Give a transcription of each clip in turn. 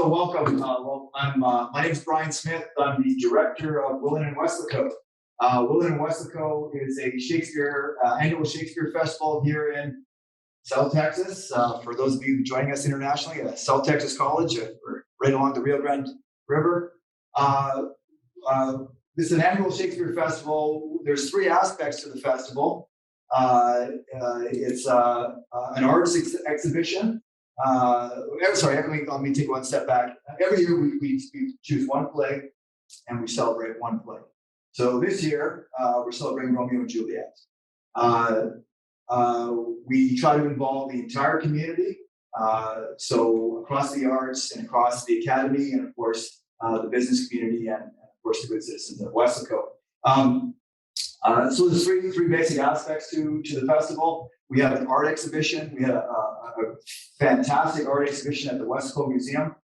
So welcome. My name is Brian Smith. I'm the director of Willen and Westlaco. Willen and Westlaco is a annual Shakespeare festival here in South Texas. For those of you joining us internationally, South Texas College, we're right along the Rio Grande River. This is an annual Shakespeare festival. There's three aspects to the festival. It's an arts exhibition. Let me take one step back. Every year we choose one play and we celebrate one play. So this year we're celebrating Romeo and Juliet. We try to involve the entire community, so across the arts and across the academy, and of course the business community, and of course the good citizens of Westlaco. So there's three basic aspects to the festival. We have an art exhibition. We had a fantastic art exhibition at the Westlaco Museum.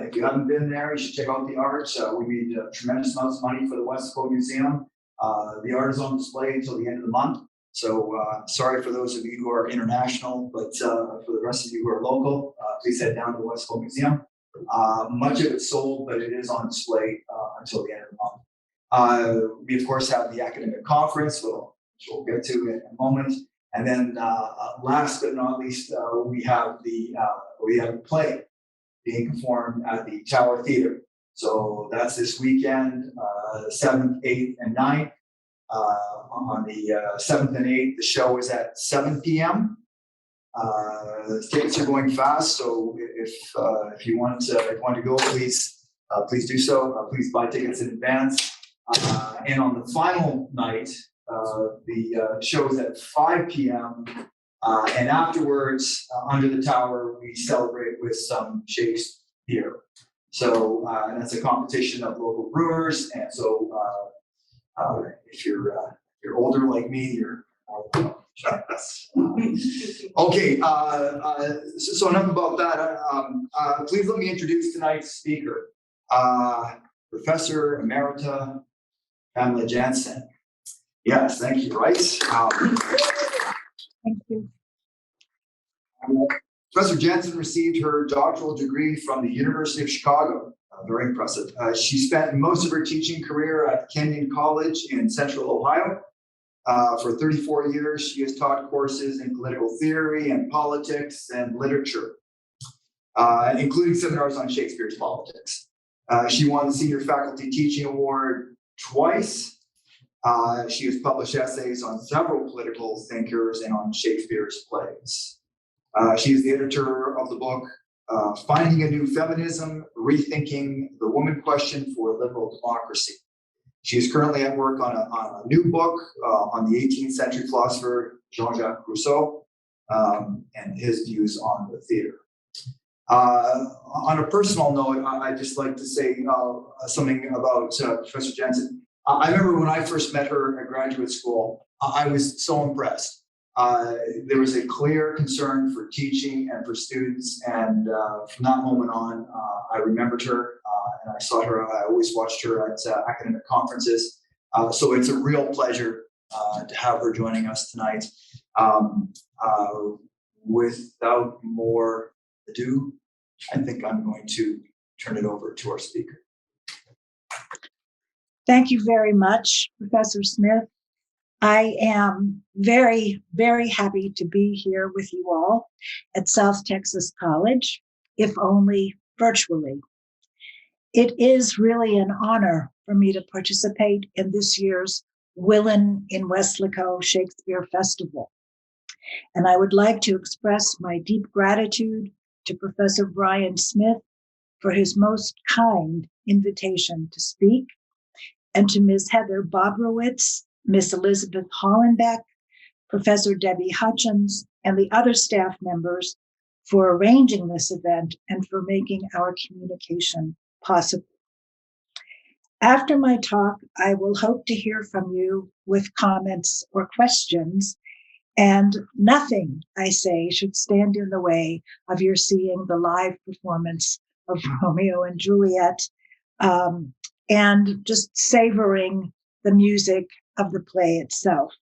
If you haven't been there, you should check out the art. We made tremendous amounts of money for the Westlaco Museum. The art is on display until the end of the month. So sorry for those of you who are international, but for the rest of you who are local, please head down to the Westlaco Museum. Much of it's sold, but it is on display until the end of the month. We of course have the academic conference, which we'll get to in a moment. And then last but not least, we have a play being performed at the Tower Theatre. So that's this weekend, 7th, 8th, and 9th. On the 7th and 8th, the show is at 7 p.m. Tickets are going fast, so if you want to go, please do so. Please buy tickets in advance. And on the final night, the show is at 5 p.m. And afterwards, under the tower, we celebrate with some Shakespeare. So that's a competition of local brewers. And so if you're older like me, you're okay. So enough about that. Please let me introduce tonight's speaker, Professor Emerita Pamela Jansen. Yes, thank you, Bryce. Thank you. Professor Jansen received her doctoral degree from the University of Chicago. Very impressive. She spent most of her teaching career at Kenyon College in Central Ohio. For 34 years, she has taught courses in political theory and politics and literature, including seminars on Shakespeare's politics. She won the Senior Faculty Teaching Award twice. She has published essays on several political thinkers and on Shakespeare's plays. She is the editor of the book, Finding a New Feminism, Rethinking the Woman Question for Liberal Democracy. She is currently at work on a new book on the 18th century philosopher Jean-Jacques Rousseau and his views on the theater. On a personal note, I'd just like to say something about Professor Jansen. I remember when I first met her at graduate school, I was so impressed. There was a clear concern for teaching and for students, and from that moment on, I remembered her and I saw her. I always watched her at academic conferences. So it's a real pleasure to have her joining us tonight. Without more ado, I think I'm going to turn it over to our speaker. Thank you very much, Professor Smith. I am very, very happy to be here with you all at South Texas College, if only virtually. It is really an honor for me to participate in this year's Willen in Westlaco Shakespeare Festival. And I would like to express my deep gratitude to Professor Brian Smith for his most kind invitation to speak, and to Ms. Heather Bobrowitz, Ms. Elizabeth Hollenbeck, Professor Debbie Hutchins, and the other staff members for arranging this event and for making our communication possible. After my talk, I will hope to hear from you with comments or questions, and nothing I say should stand in the way of your seeing the live performance of Romeo and Juliet and just savoring the music of the play itself.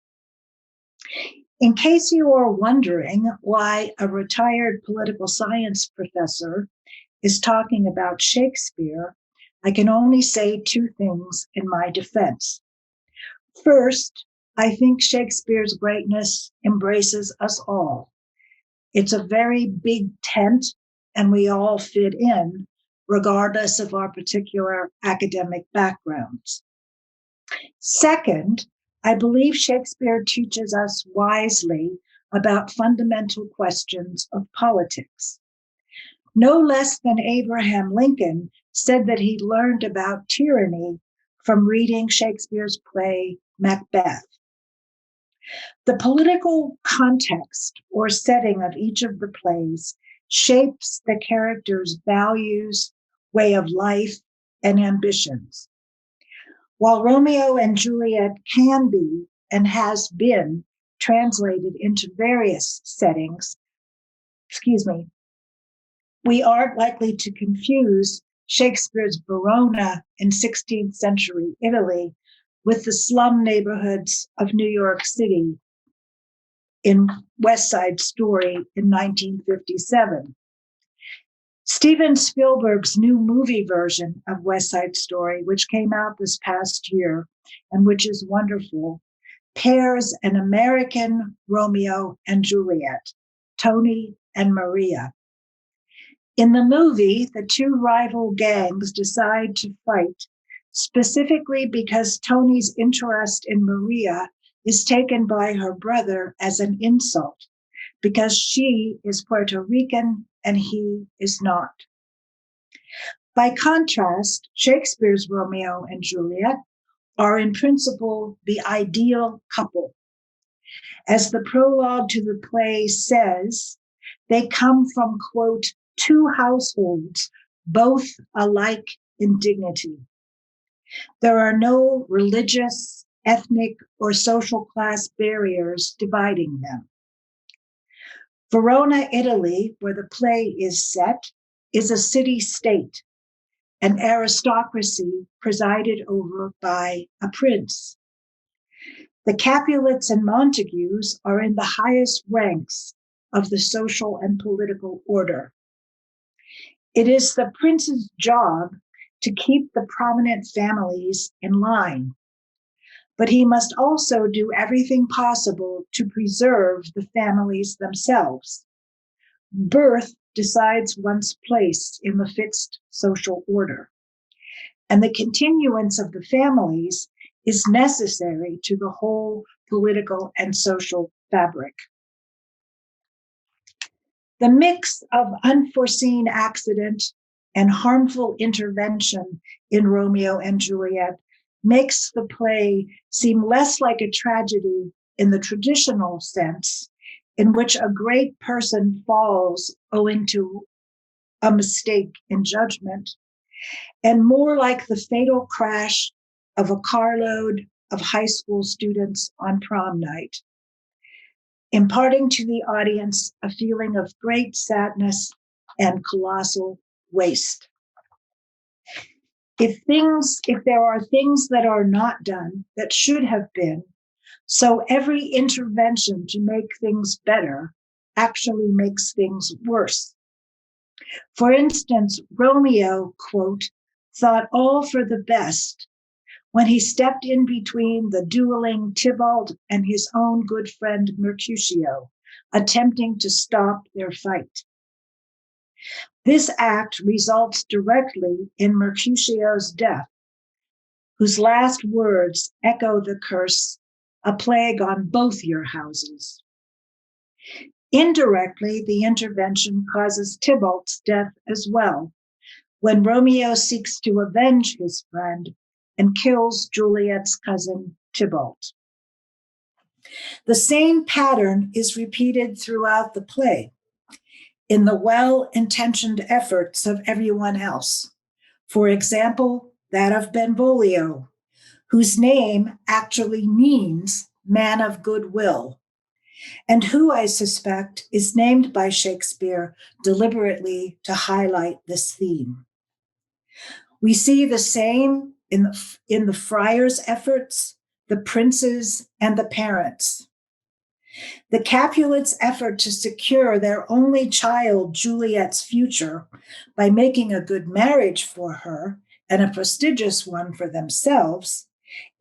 In case you are wondering why a retired political science professor is talking about Shakespeare, I can only say two things in my defense. First, I think Shakespeare's greatness embraces us all. It's a very big tent, and we all fit in, regardless of our particular academic backgrounds. Second, I believe Shakespeare teaches us wisely about fundamental questions of politics. No less than Abraham Lincoln said that he learned about tyranny from reading Shakespeare's play Macbeth. The political context or setting of each of the plays shapes the character's values, way of life, and ambitions. While Romeo and Juliet can be and has been translated into various settings, we aren't likely to confuse Shakespeare's Verona in 16th century Italy with the slum neighborhoods of New York City in West Side Story in 1957. Steven Spielberg's new movie version of West Side Story, which came out this past year and which is wonderful, pairs an American Romeo and Juliet, Tony and Maria. In the movie, the two rival gangs decide to fight specifically because Tony's interest in Maria is taken by her brother as an insult because she is Puerto Rican and he is not. By contrast, Shakespeare's Romeo and Juliet are in principle the ideal couple. As the prologue to the play says, they come from, quote, two households, both alike in dignity. There are no religious, ethnic, or social class barriers dividing them. Verona, Italy, where the play is set, is a city-state, an aristocracy presided over by a prince. The Capulets and Montagues are in the highest ranks of the social and political order. It is the prince's job to keep the prominent families in line, but he must also do everything possible to preserve the families themselves. Birth decides one's place in the fixed social order, and the continuance of the families is necessary to the whole political and social fabric. The mix of unforeseen accident and harmful intervention in Romeo and Juliet makes the play seem less like a tragedy in the traditional sense, in which a great person falls owing to a mistake in judgment, and more like the fatal crash of a carload of high school students on prom night, imparting to the audience a feeling of great sadness and colossal waste. If there are things that are not done that should have been, so every intervention to make things better actually makes things worse. For instance, Romeo, quote, thought all for the best when he stepped in between the dueling Tybalt and his own good friend Mercutio, attempting to stop their fight. This act results directly in Mercutio's death, whose last words echo the curse, "A plague on both your houses." Indirectly, the intervention causes Tybalt's death as well, when Romeo seeks to avenge his friend and kills Juliet's cousin Tybalt. The same pattern is repeated throughout the play in the well-intentioned efforts of everyone else. For example, that of Benvolio, whose name actually means man of goodwill, and who I suspect is named by Shakespeare deliberately to highlight this theme. We see the same in the friars' efforts, the princes, and the parents. The Capulets' effort to secure their only child, Juliet's future, by making a good marriage for her and a prestigious one for themselves,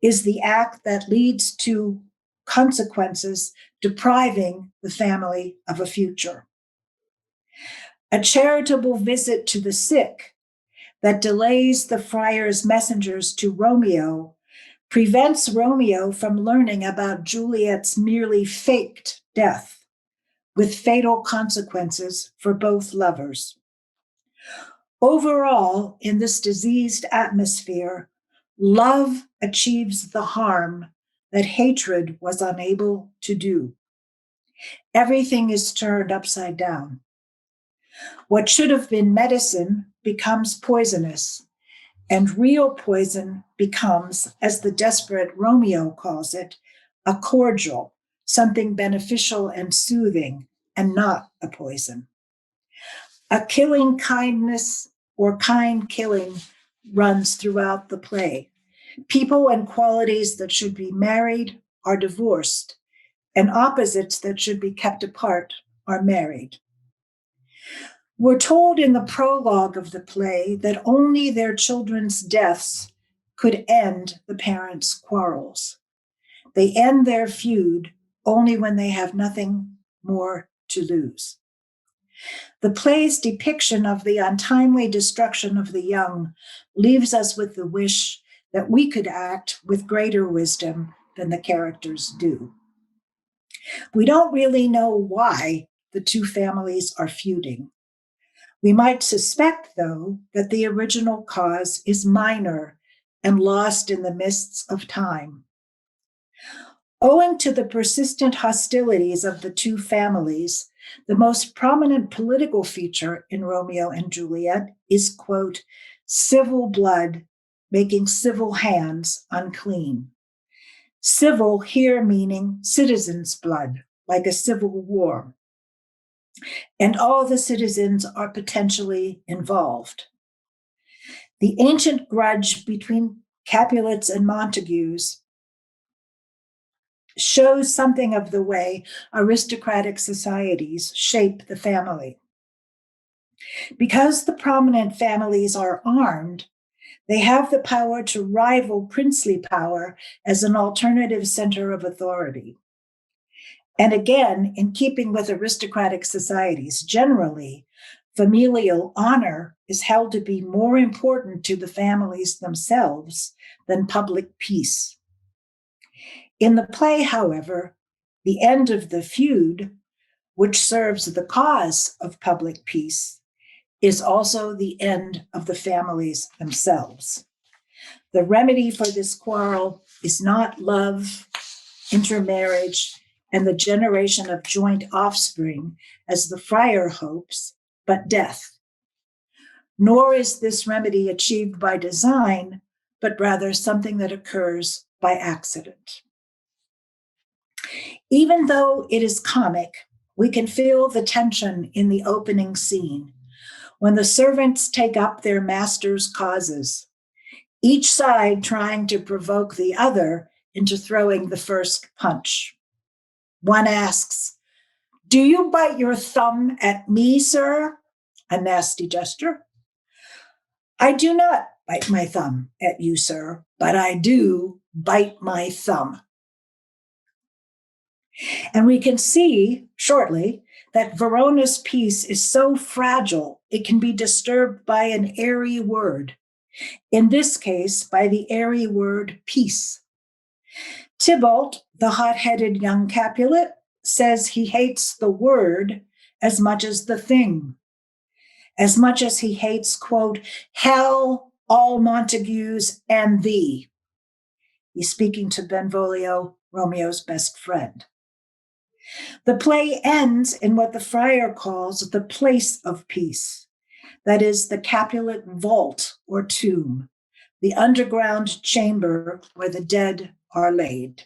is the act that leads to consequences depriving the family of a future. A charitable visit to the sick that delays the friar's messengers to Romeo prevents Romeo from learning about Juliet's merely faked death, with fatal consequences for both lovers. Overall, in this diseased atmosphere, love achieves the harm that hatred was unable to do. Everything is turned upside down. What should have been medicine becomes poisonous, and real poison becomes, as the desperate Romeo calls it, a cordial, something beneficial and soothing, and not a poison. A killing kindness or kind killing runs throughout the play. People and qualities that should be married are divorced, and opposites that should be kept apart are married. We're told in the prologue of the play that only their children's deaths could end the parents' quarrels. They end their feud only when they have nothing more to lose. The play's depiction of the untimely destruction of the young leaves us with the wish that we could act with greater wisdom than the characters do. We don't really know why the two families are feuding. We might suspect, though, that the original cause is minor and lost in the mists of time. Owing to the persistent hostilities of the two families, the most prominent political feature in Romeo and Juliet is, quote, civil blood making civil hands unclean. Civil here meaning citizens' blood, like a civil war. And all the citizens are potentially involved. The ancient grudge between Capulets and Montagues shows something of the way aristocratic societies shape the family. Because the prominent families are armed, they have the power to rival princely power as an alternative center of authority. And again, in keeping with aristocratic societies generally, familial honor is held to be more important to the families themselves than public peace. In the play, however, the end of the feud, which serves the cause of public peace, is also the end of the families themselves. The remedy for this quarrel is not love, intermarriage, and the generation of joint offspring, as the friar hopes, but death. Nor is this remedy achieved by design, but rather something that occurs by accident. Even though it is comic, we can feel the tension in the opening scene when the servants take up their master's causes, each side trying to provoke the other into throwing the first punch. One asks, "Do you bite your thumb at me, sir?" A nasty gesture. "I do not bite my thumb at you, sir, but I do bite my thumb." And we can see shortly that Verona's peace is so fragile it can be disturbed by an airy word. In this case, by the airy word peace. Tybalt, the hot-headed young Capulet, says he hates the word as much as the thing, as much as he hates, quote, hell, all Montagues, and thee. He's speaking to Benvolio, Romeo's best friend. The play ends in what the friar calls the place of peace, that is, the Capulet vault or tomb, the underground chamber where the dead are laid.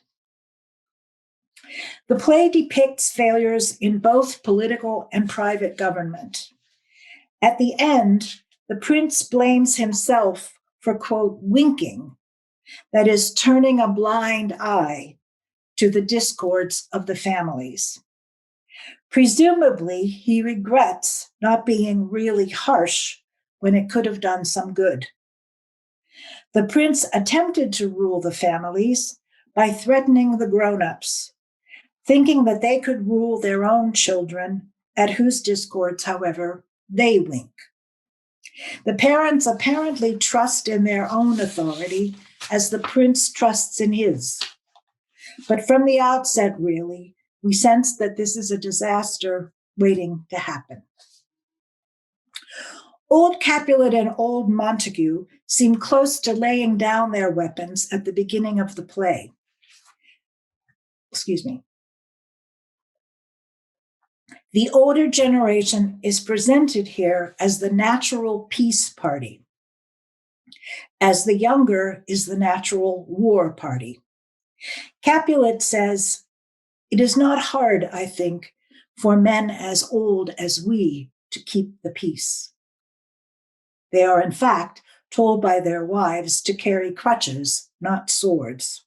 The play depicts failures in both political and private government. At the end, the prince blames himself for, quote, winking, that is, turning a blind eye to the discords of the families. Presumably, he regrets not being really harsh when it could have done some good. The prince attempted to rule the families by threatening the grown-ups, thinking that they could rule their own children, at whose discords, however, they wink. The parents apparently trust in their own authority as the prince trusts in his. But from the outset, really, we sense that this is a disaster waiting to happen. Old Capulet and old Montague seem close to laying down their weapons at the beginning of the play. Excuse me. The older generation is presented here as the natural peace party, as the younger is the natural war party. Capulet says, "It is not hard, I think, for men as old as we to keep the peace." They are, in fact, told by their wives to carry crutches, not swords.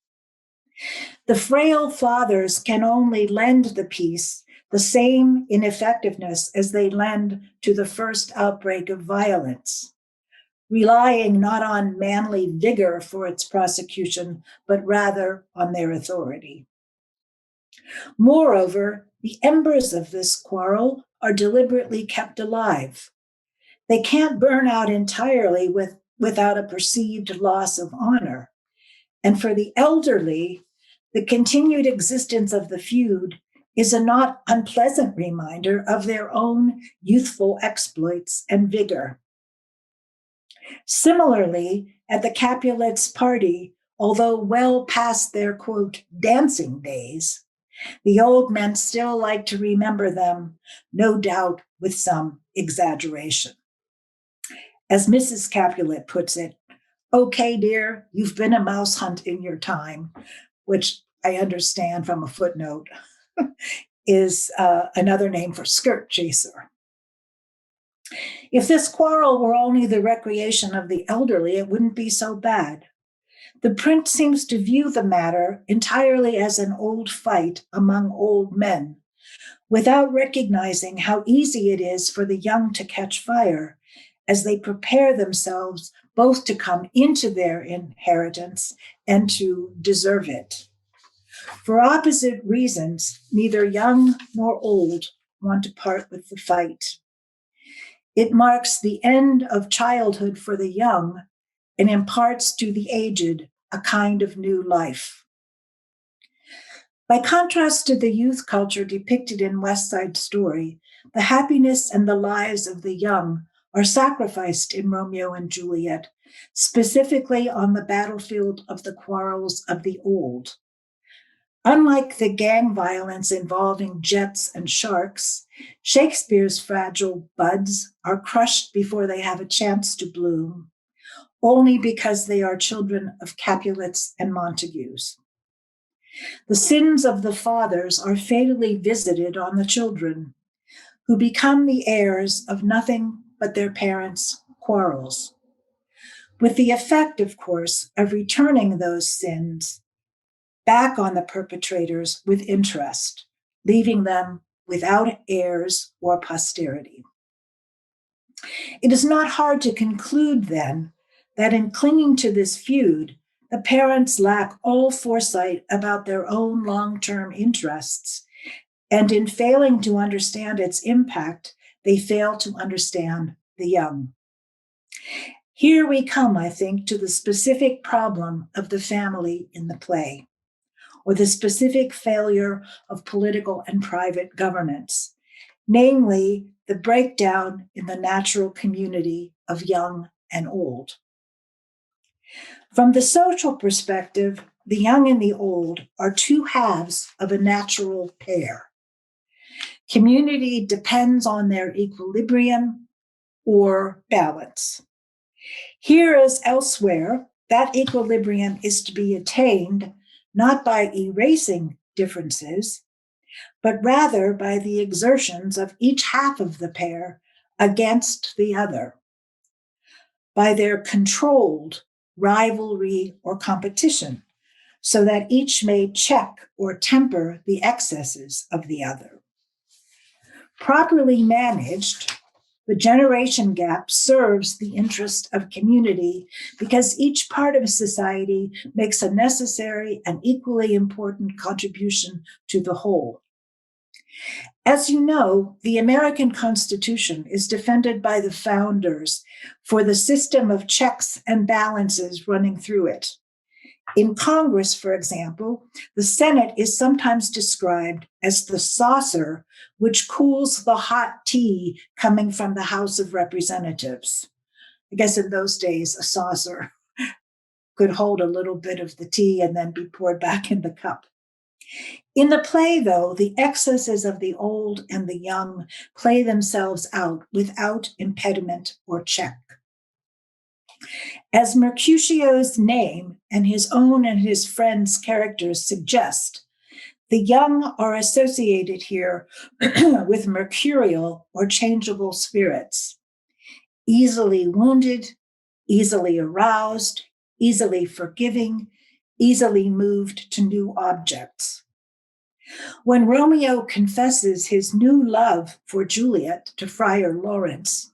The frail fathers can only lend the peace the same ineffectiveness as they lend to the first outbreak of violence, relying not on manly vigor for its prosecution, but rather on their authority. Moreover, the embers of this quarrel are deliberately kept alive. They can't burn out entirely without a perceived loss of honor. And for the elderly, the continued existence of the feud is a not unpleasant reminder of their own youthful exploits and vigor. Similarly, at the Capulets' party, although well past their, quote, dancing days, the old men still like to remember them, no doubt with some exaggeration. As Mrs. Capulet puts it, "Okay, dear, you've been a mouse hunt in your time," which I understand from a footnote is another name for skirt chaser. If this quarrel were only the recreation of the elderly, it wouldn't be so bad. The prince seems to view the matter entirely as an old fight among old men, without recognizing how easy it is for the young to catch fire as they prepare themselves both to come into their inheritance and to deserve it. For opposite reasons, neither young nor old want to part with the fight. It marks the end of childhood for the young and imparts to the aged a kind of new life. By contrast to the youth culture depicted in West Side Story, the happiness and the lives of the young are sacrificed in Romeo and Juliet, specifically on the battlefield of the quarrels of the old. Unlike the gang violence involving jets and sharks, Shakespeare's fragile buds are crushed before they have a chance to bloom, only because they are children of Capulets and Montagues. The sins of the fathers are fatally visited on the children, who become the heirs of nothing but their parents' quarrels, with the effect, of course, of returning those sins back on the perpetrators with interest, leaving them without heirs or posterity. It is not hard to conclude, then, that in clinging to this feud, the parents lack all foresight about their own long-term interests, and in failing to understand its impact, they fail to understand the young. Here we come, I think, to the specific problem of the family in the play, or the specific failure of political and private governance, namely the breakdown in the natural community of young and old. From the social perspective, the young and the old are two halves of a natural pair. Community depends on their equilibrium or balance. Here as elsewhere, that equilibrium is to be attained not by erasing differences, but rather by the exertions of each half of the pair against the other, by their controlled rivalry or competition, so that each may check or temper the excesses of the other. Properly managed, the generation gap serves the interest of community because each part of society makes a necessary and equally important contribution to the whole. As you know, the American Constitution is defended by the founders for the system of checks and balances running through it. In Congress, for example, the Senate is sometimes described as the saucer which cools the hot tea coming from the House of Representatives. I guess in those days, a saucer could hold a little bit of the tea and then be poured back in the cup. In the play, though, the excesses of the old and the young play themselves out without impediment or check. As Mercutio's name and his own and his friends' characters suggest, the young are associated here with mercurial or changeable spirits, easily wounded, easily aroused, easily forgiving, easily moved to new objects. When Romeo confesses his new love for Juliet to Friar Lawrence,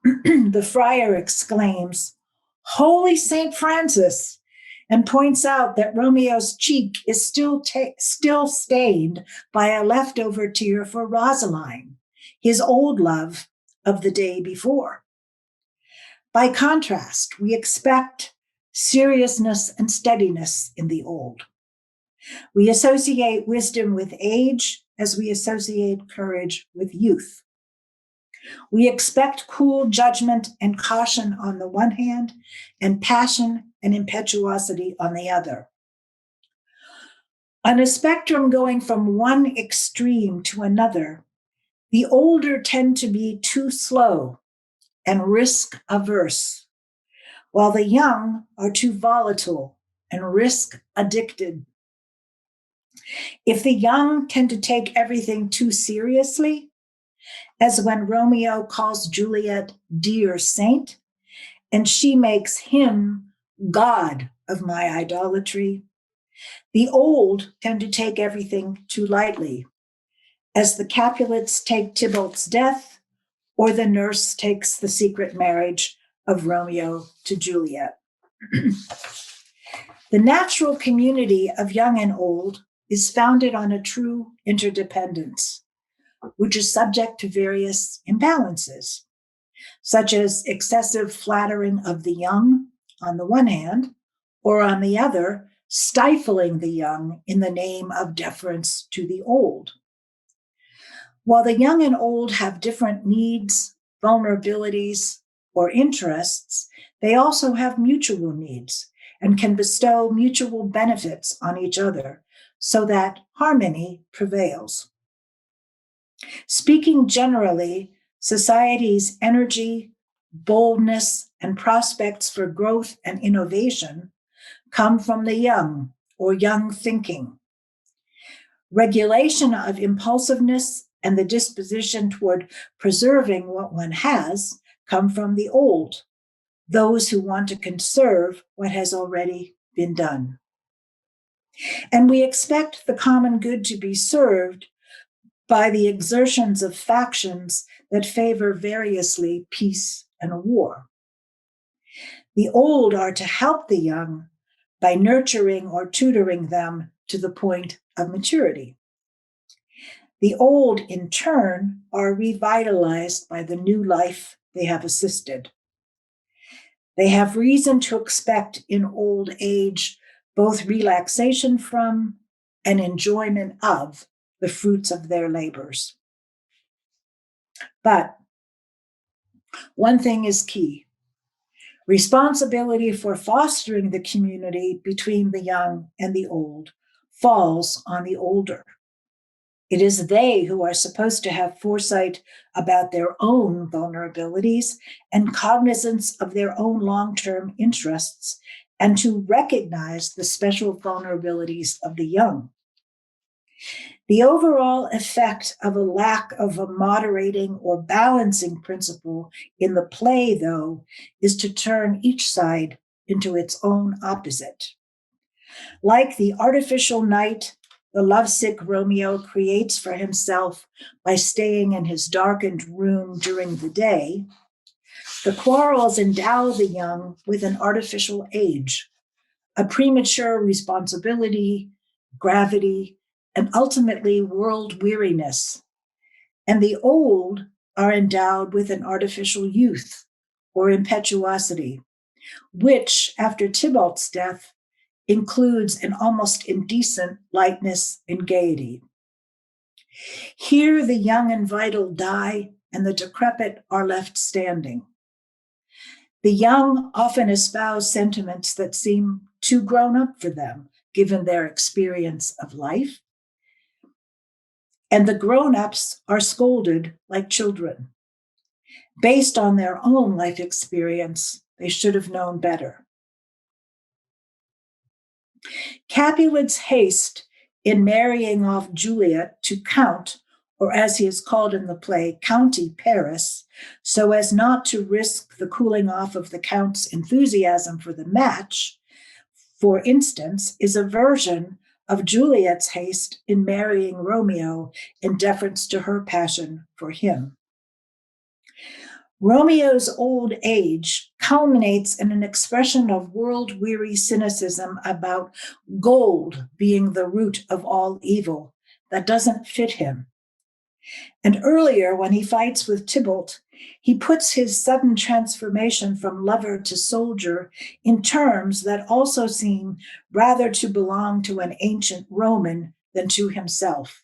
the friar exclaims, "Holy St. Francis," and points out that Romeo's cheek is still stained by a leftover tear for Rosaline, his old love of the day before. By contrast, we expect seriousness and steadiness in the old. We associate wisdom with age as we associate courage with youth. We expect cool judgment and caution on the one hand, and passion and impetuosity on the other. On a spectrum going from one extreme to another, the older tend to be too slow and risk averse, while the young are too volatile and risk addicted. If the young tend to take everything too seriously, as when Romeo calls Juliet dear saint, and she makes him God of my idolatry, the old tend to take everything too lightly, as the Capulets take Tybalt's death, or the nurse takes the secret marriage of Romeo to Juliet. The natural community of young and old is founded on a true interdependence, which is subject to various imbalances, such as excessive flattering of the young on the one hand, or on the other, stifling the young in the name of deference to the old. While the young and old have different needs, vulnerabilities, or interests, they also have mutual needs and can bestow mutual benefits on each other so that harmony prevails. Speaking generally, society's energy, boldness, and prospects for growth and innovation come from the young or young thinking. Regulation of impulsiveness and the disposition toward preserving what one has come from the old, those who want to conserve what has already been done. And we expect the common good to be served by the exertions of factions that favor variously peace and war. The old are to help the young by nurturing or tutoring them to the point of maturity. The old, in turn, are revitalized by the new life they have assisted. They have reason to expect in old age both relaxation from and enjoyment of the fruits of their labors. But one thing is key. Responsibility for fostering the community between the young and the old falls on the older. It is they who are supposed to have foresight about their own vulnerabilities and cognizance of their own long-term interests, and to recognize the special vulnerabilities of the young. The overall effect of a lack of a moderating or balancing principle in the play, though, is to turn each side into its own opposite. Like the artificial night the lovesick Romeo creates for himself by staying in his darkened room during the day, the quarrels endow the young with an artificial age, a premature responsibility, gravity, and ultimately world weariness. And the old are endowed with an artificial youth or impetuosity, which, after Tybalt's death, includes an almost indecent lightness and gaiety. Here the young and vital die, and the decrepit are left standing. The young often espouse sentiments that seem too grown up for them, given their experience of life. And the grown-ups are scolded like children. Based on their own life experience, they should have known better. Capulet's haste in marrying off Juliet to Count, or as he is called in the play, County Paris, so as not to risk the cooling off of the Count's enthusiasm for the match, for instance, is a version of Juliet's haste in marrying Romeo in deference to her passion for him. Romeo's old age culminates in an expression of world-weary cynicism about gold being the root of all evil that doesn't fit him. And earlier, when he fights with Tybalt, he puts his sudden transformation from lover to soldier in terms that also seem rather to belong to an ancient Roman than to himself,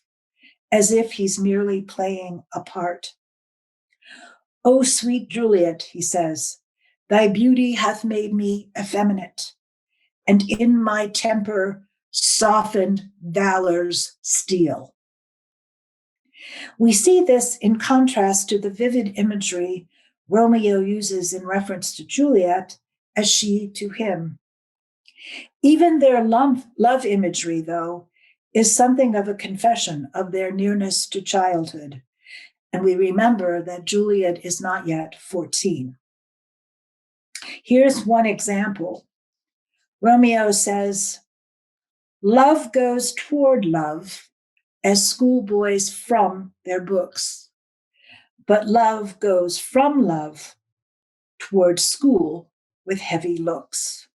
as if he's merely playing a part. "O sweet Juliet," he says, "thy beauty hath made me effeminate, and in my temper softened valor's steel." We see this in contrast to the vivid imagery Romeo uses in reference to Juliet as she to him. Even their love imagery, though, is something of a confession of their nearness to childhood. And we remember that Juliet is not yet 14. Here's one example. Romeo says, "Love goes toward love as schoolboys from their books, but love goes from love toward school with heavy looks."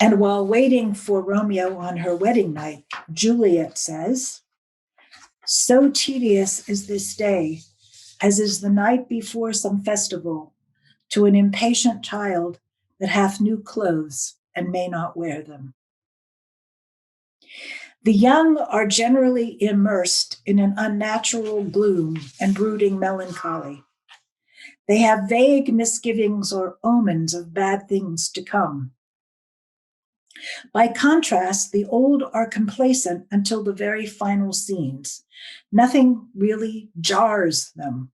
And while waiting for Romeo on her wedding night, Juliet says, "So tedious is this day, as is the night before some festival, to an impatient child that hath new clothes and may not wear them." The young are generally immersed in an unnatural gloom and brooding melancholy. They have vague misgivings or omens of bad things to come. By contrast, the old are complacent until the very final scenes. Nothing really jars them.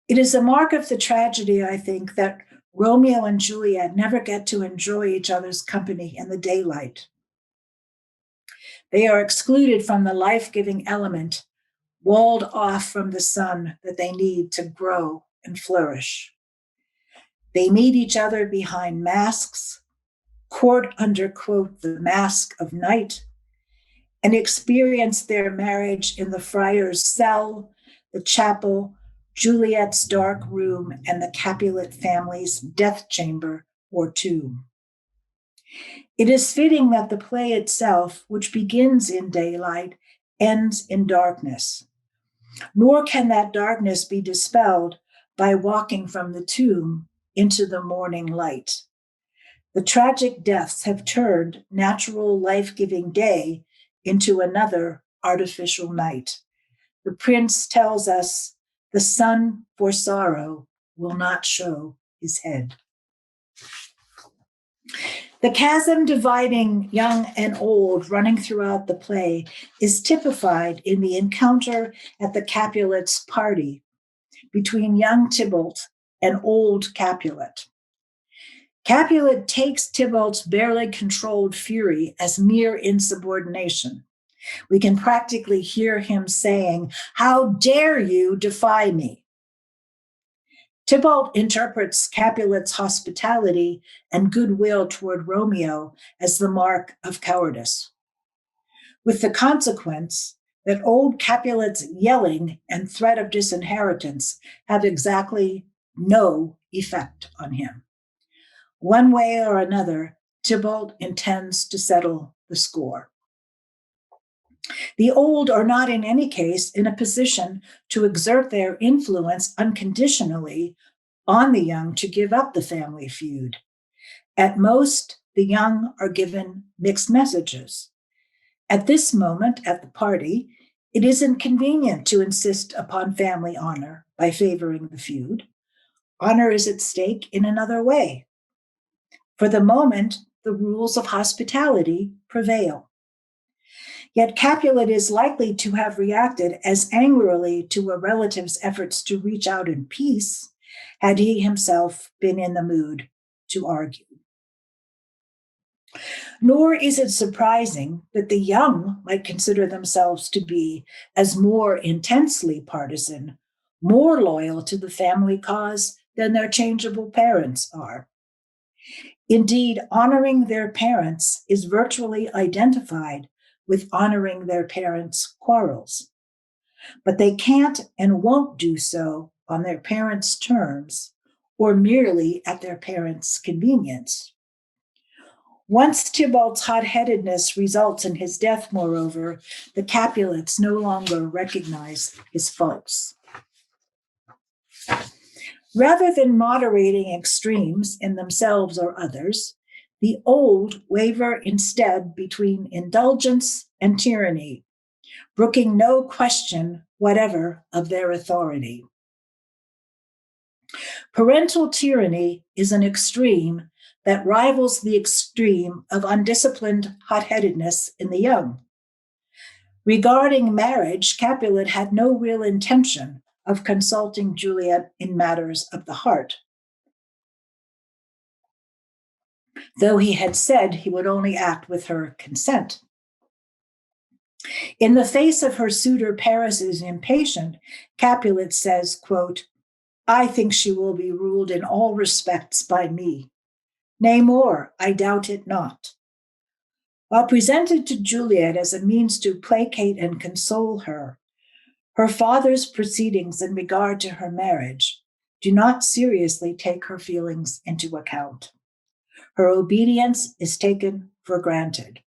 It is a mark of the tragedy, I think, that Romeo and Juliet never get to enjoy each other's company in the daylight. They are excluded from the life-giving element, walled off from the sun that they need to grow and flourish. They meet each other behind masks, court under, quote, the mask of night, and experience their marriage in the friar's cell, the chapel, Juliet's dark room, and the Capulet family's death chamber or tomb. It is fitting that the play itself, which begins in daylight, ends in darkness. Nor can that darkness be dispelled by walking from the tomb into the morning light. The tragic deaths have turned natural life-giving day into another artificial night. The prince tells us the sun for sorrow will not show his head. The chasm dividing young and old running throughout the play is typified in the encounter at the Capulet's party between young Tybalt and old Capulet. Capulet takes Tybalt's barely controlled fury as mere insubordination. We can practically hear him saying, "How dare you defy me?" Tybalt interprets Capulet's hospitality and goodwill toward Romeo as the mark of cowardice, with the consequence that old Capulet's yelling and threat of disinheritance have exactly no effect on him. One way or another, Tybalt intends to settle the score. The old are not in any case in a position to exert their influence unconditionally on the young to give up the family feud. At most, the young are given mixed messages. At this moment at the party, it isn't convenient to insist upon family honor by favoring the feud. Honor is at stake in another way. For the moment, the rules of hospitality prevail. Yet Capulet is likely to have reacted as angrily to a relative's efforts to reach out in peace had he himself been in the mood to argue. Nor is it surprising that the young might consider themselves to be as more intensely partisan, more loyal to the family cause than their changeable parents are. Indeed, honoring their parents is virtually identified with honoring their parents' quarrels. But they can't and won't do so on their parents' terms or merely at their parents' convenience. Once Tybalt's hot-headedness results in his death, moreover, the Capulets no longer recognize his faults. Rather than moderating extremes in themselves or others, the old waver instead between indulgence and tyranny, brooking no question whatever of their authority. Parental tyranny is an extreme that rivals the extreme of undisciplined hot-headedness in the young. Regarding marriage, Capulet had no real intention of consulting Juliet in matters of the heart, though he had said he would only act with her consent. In the face of her suitor Paris's impatience, Capulet says, quote, "I think she will be ruled in all respects by me. Nay, more, I doubt it not." While presented to Juliet as a means to placate and console her, her father's proceedings in regard to her marriage do not seriously take her feelings into account. Her obedience is taken for granted.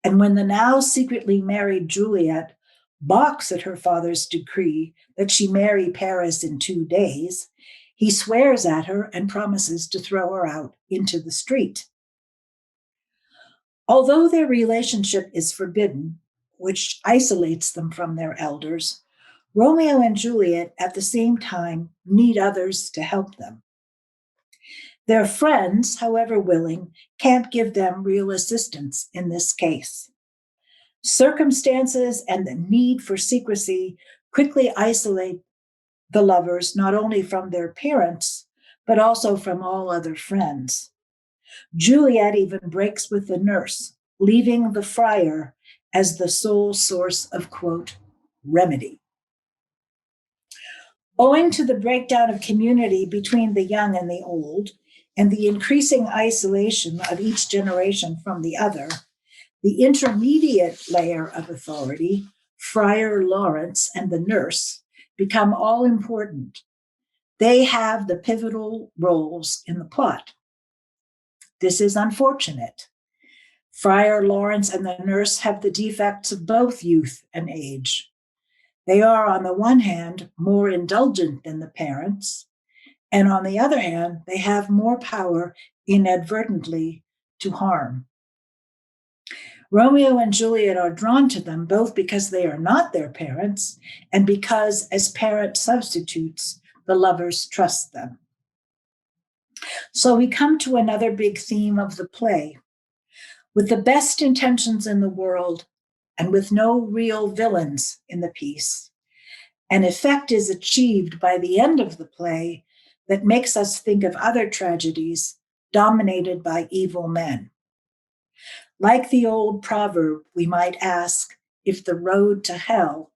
And when the now secretly married Juliet balks at her father's decree that she marry Paris in 2 days, he swears at her and promises to throw her out into the street. Although their relationship is forbidden, which isolates them from their elders, Romeo and Juliet at the same time need others to help them. Their friends, however willing, can't give them real assistance in this case. Circumstances and the need for secrecy quickly isolate the lovers not only from their parents, but also from all other friends. Juliet even breaks with the nurse, leaving the friar as the sole source of, quote, remedy. Owing to the breakdown of community between the young and the old, and the increasing isolation of each generation from the other, the intermediate layer of authority, Friar Lawrence and the nurse, become all important. They have the pivotal roles in the plot. This is unfortunate. Friar Lawrence and the nurse have the defects of both youth and age. They are, on the one hand, more indulgent than the parents, and on the other hand, they have more power inadvertently to harm. Romeo and Juliet are drawn to them both because they are not their parents and because, as parent substitutes, the lovers trust them. So we come to another big theme of the play. With the best intentions in the world and with no real villains in the piece, an effect is achieved by the end of the play that makes us think of other tragedies dominated by evil men. Like the old proverb, we might ask if the road to hell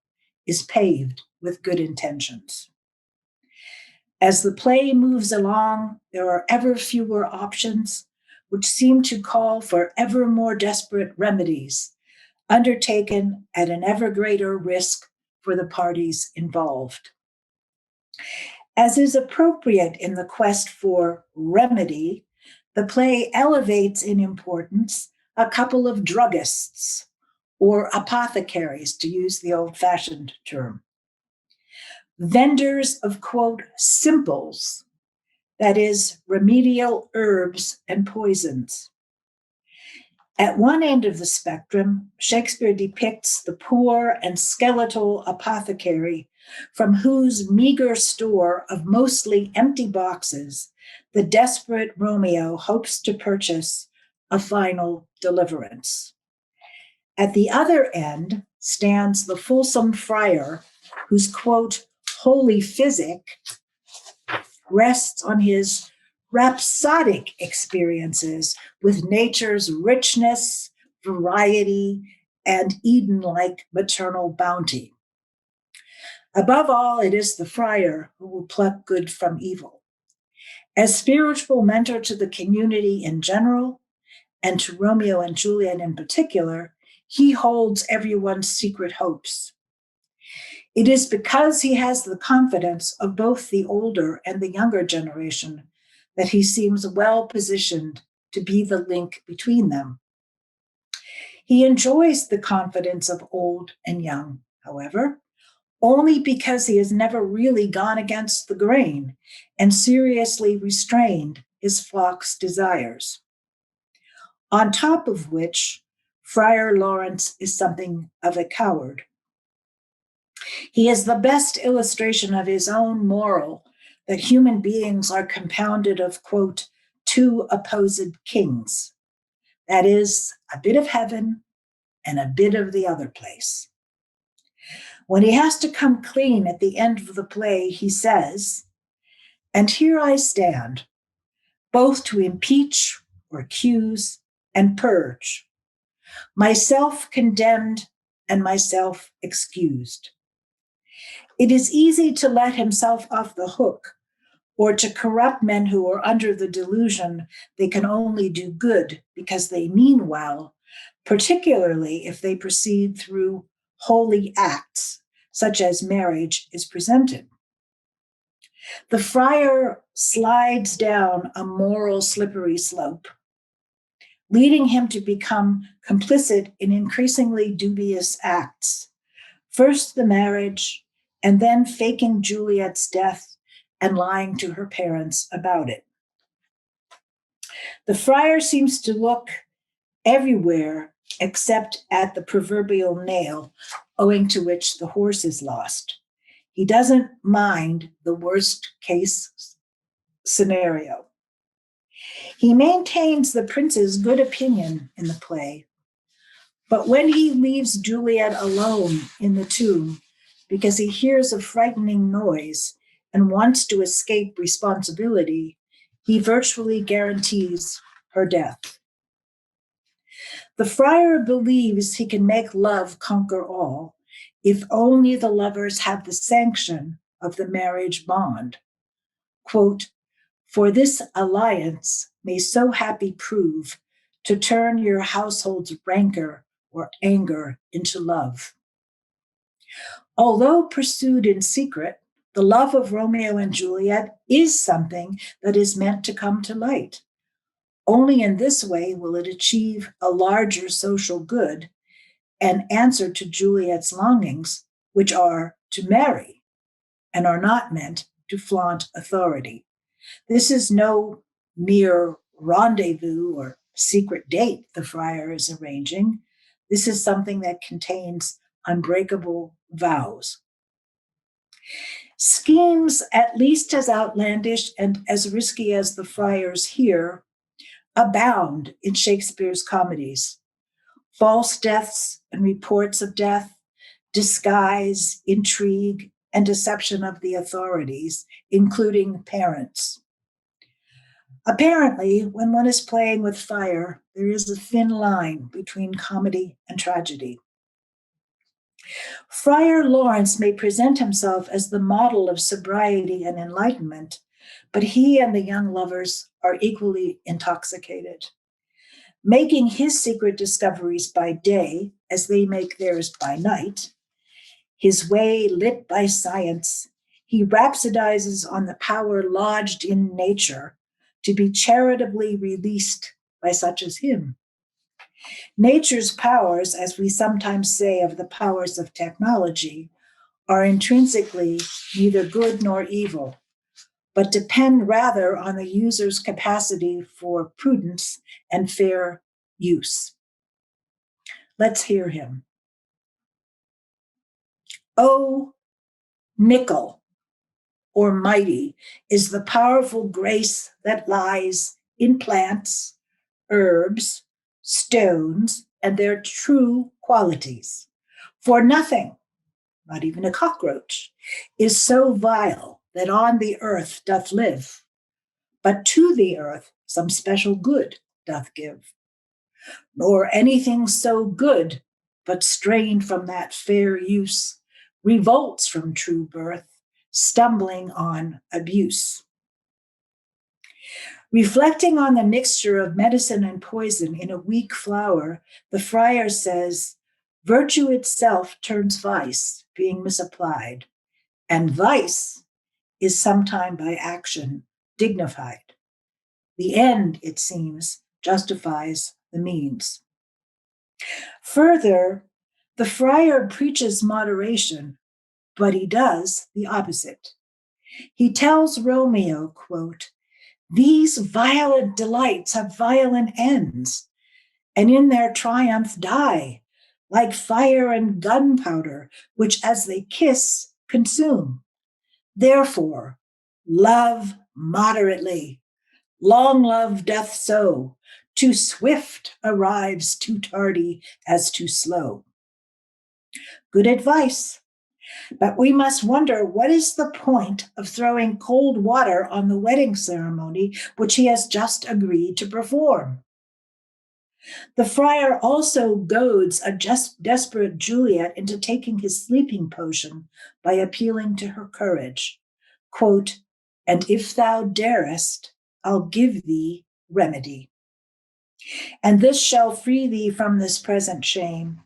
is paved with good intentions. As the play moves along, there are ever fewer options, which seem to call for ever more desperate remedies, undertaken at an ever greater risk for the parties involved. As is appropriate in the quest for remedy, the play elevates in importance a couple of druggists, or apothecaries, to use the old fashioned term. Vendors of, quote, simples, that is, remedial herbs and poisons. At one end of the spectrum, Shakespeare depicts the poor and skeletal apothecary from whose meager store of mostly empty boxes the desperate Romeo hopes to purchase a final deliverance. At the other end stands the fulsome friar whose, quote, holy physic rests on his rhapsodic experiences with nature's richness, variety, and Eden-like maternal bounty. Above all, it is the friar who will pluck good from evil. As spiritual mentor to the community in general, and to Romeo and Juliet in particular, he holds everyone's secret hopes. It is because he has the confidence of both the older and the younger generation that he seems well positioned to be the link between them. He enjoys the confidence of old and young, however, only because he has never really gone against the grain and seriously restrained his flock's desires. On top of which, Friar Lawrence is something of a coward. He is the best illustration of his own moral that human beings are compounded of, quote, two opposed kings. That is, a bit of heaven and a bit of the other place. When he has to come clean at the end of the play, he says, and here I stand, both to impeach or accuse and purge, myself condemned and myself excused. It is easy to let himself off the hook or to corrupt men who are under the delusion they can only do good because they mean well, particularly if they proceed through holy acts, such as marriage is presented. The friar slides down a moral slippery slope, leading him to become complicit in increasingly dubious acts. First the marriage, and then faking Juliet's death and lying to her parents about it. The friar seems to look everywhere except at the proverbial nail, owing to which the horse is lost. He doesn't mind the worst case scenario. He maintains the prince's good opinion in the play, but when he leaves Juliet alone in the tomb because he hears a frightening noise and wants to escape responsibility, he virtually guarantees her death. The friar believes he can make love conquer all if only the lovers have the sanction of the marriage bond. Quote, for this alliance may so happy prove to turn your household's rancor or anger into love. Although pursued in secret, the love of Romeo and Juliet is something that is meant to come to light. Only in this way will it achieve a larger social good and answer to Juliet's longings, which are to marry and are not meant to flaunt authority. This is no mere rendezvous or secret date the friar is arranging. This is something that contains unbreakable vows. Schemes at least as outlandish and as risky as the friar's here abound in Shakespeare's comedies. False deaths and reports of death, disguise, intrigue, and deception of the authorities, including parents. Apparently, when one is playing with fire, there is a thin line between comedy and tragedy. Friar Lawrence may present himself as the model of sobriety and enlightenment, but he and the young lovers are equally intoxicated. Making his secret discoveries by day as they make theirs by night, his way lit by science, he rhapsodizes on the power lodged in nature to be charitably released by such as him. Nature's powers, as we sometimes say of the powers of technology, are intrinsically neither good nor evil, but depend rather on the user's capacity for prudence and fair use. Let's hear him. Oh, nickel or mighty is the powerful grace that lies in plants, herbs, stones, and their true qualities. For nothing, not even a cockroach, is so vile that on the earth doth live, but to the earth some special good doth give. Nor anything so good, but strained from that fair use, revolts from true birth, stumbling on abuse. Reflecting on the mixture of medicine and poison in a weak flower, the friar says, virtue itself turns vice, being misapplied, and vice is sometime by action dignified. The end, it seems, justifies the means. Further, the friar preaches moderation, but he does the opposite. He tells Romeo, quote, these violent delights have violent ends, and in their triumph die, like fire and gunpowder, which as they kiss, consume. Therefore, love moderately. Long love doth so. Too swift arrives, too tardy as too slow. Good advice. But we must wonder, what is the point of throwing cold water on the wedding ceremony which he has just agreed to perform? The friar also goads a desperate Juliet into taking his sleeping potion by appealing to her courage. Quote, and if thou darest, I'll give thee remedy. And this shall free thee from this present shame,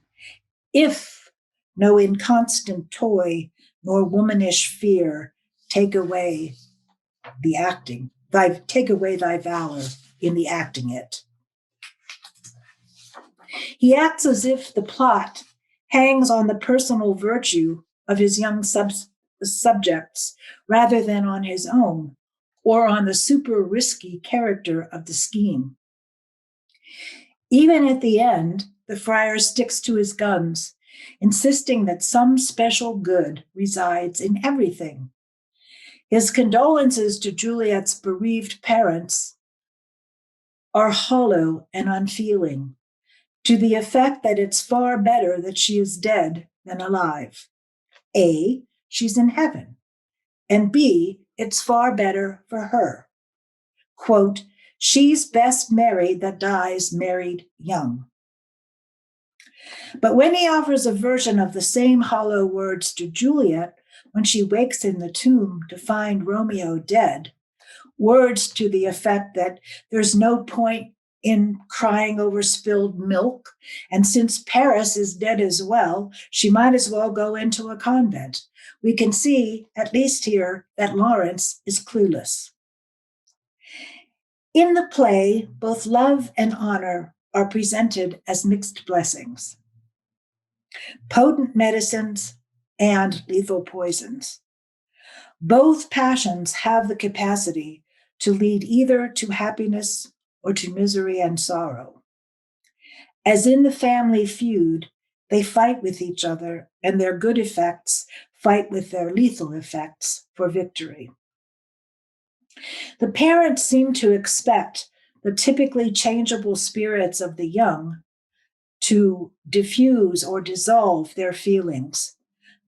if no inconstant toy nor womanish fear take away thy valor in the acting it. He acts as if the plot hangs on the personal virtue of his young subjects rather than on his own, or on the super risky character of the scheme. Even at the end, the friar sticks to his guns, insisting that some special good resides in everything. His condolences to Juliet's bereaved parents are hollow and unfeeling, to the effect that it's far better that she is dead than alive. A, she's in heaven, and B, it's far better for her. Quote, she's best married that dies married young. But when he offers a version of the same hollow words to Juliet when she wakes in the tomb to find Romeo dead, words to the effect that there's no point in crying over spilled milk, and since Paris is dead as well, she might as well go into a convent. We can see, at least here, that Lawrence is clueless. In the play, both love and honor are presented as mixed blessings, potent medicines and lethal poisons. Both passions have the capacity to lead either to happiness or to misery and sorrow. As in the family feud, they fight with each other, and their good effects fight with their lethal effects for victory. The parents seem to expect the typically changeable spirits of the young to diffuse or dissolve their feelings,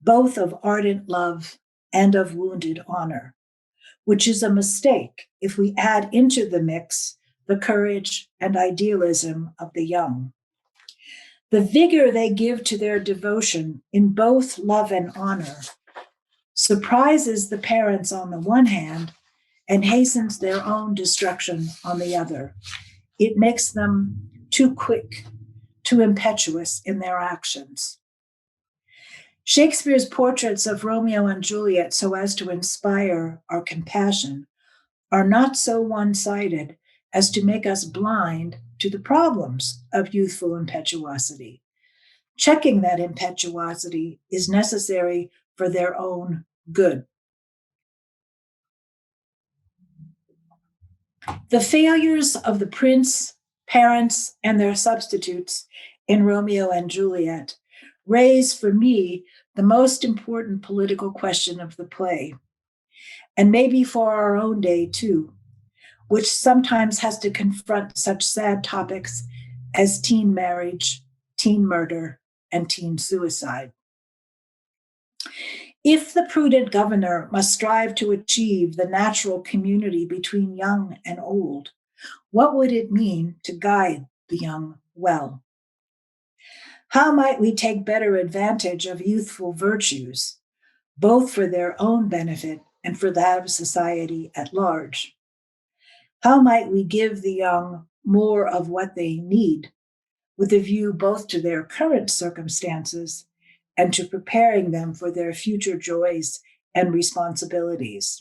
both of ardent love and of wounded honor, which is a mistake if we add into the mix the courage and idealism of the young. The vigor they give to their devotion in both love and honor surprises the parents on the one hand and hastens their own destruction on the other. It makes them too quick, too impetuous in their actions. Shakespeare's portraits of Romeo and Juliet, so as to inspire our compassion, are not so one-sided as to make us blind to the problems of youthful impetuosity. Checking that impetuosity is necessary for their own good. The failures of the prince, parents, and their substitutes in Romeo and Juliet raise for me the most important political question of the play, and maybe for our own day too, which sometimes has to confront such sad topics as teen marriage, teen murder, and teen suicide. If the prudent governor must strive to achieve the natural community between young and old, what would it mean to guide the young well? How might we take better advantage of youthful virtues, both for their own benefit and for that of society at large? How might we give the young more of what they need, with a view both to their current circumstances and to preparing them for their future joys and responsibilities,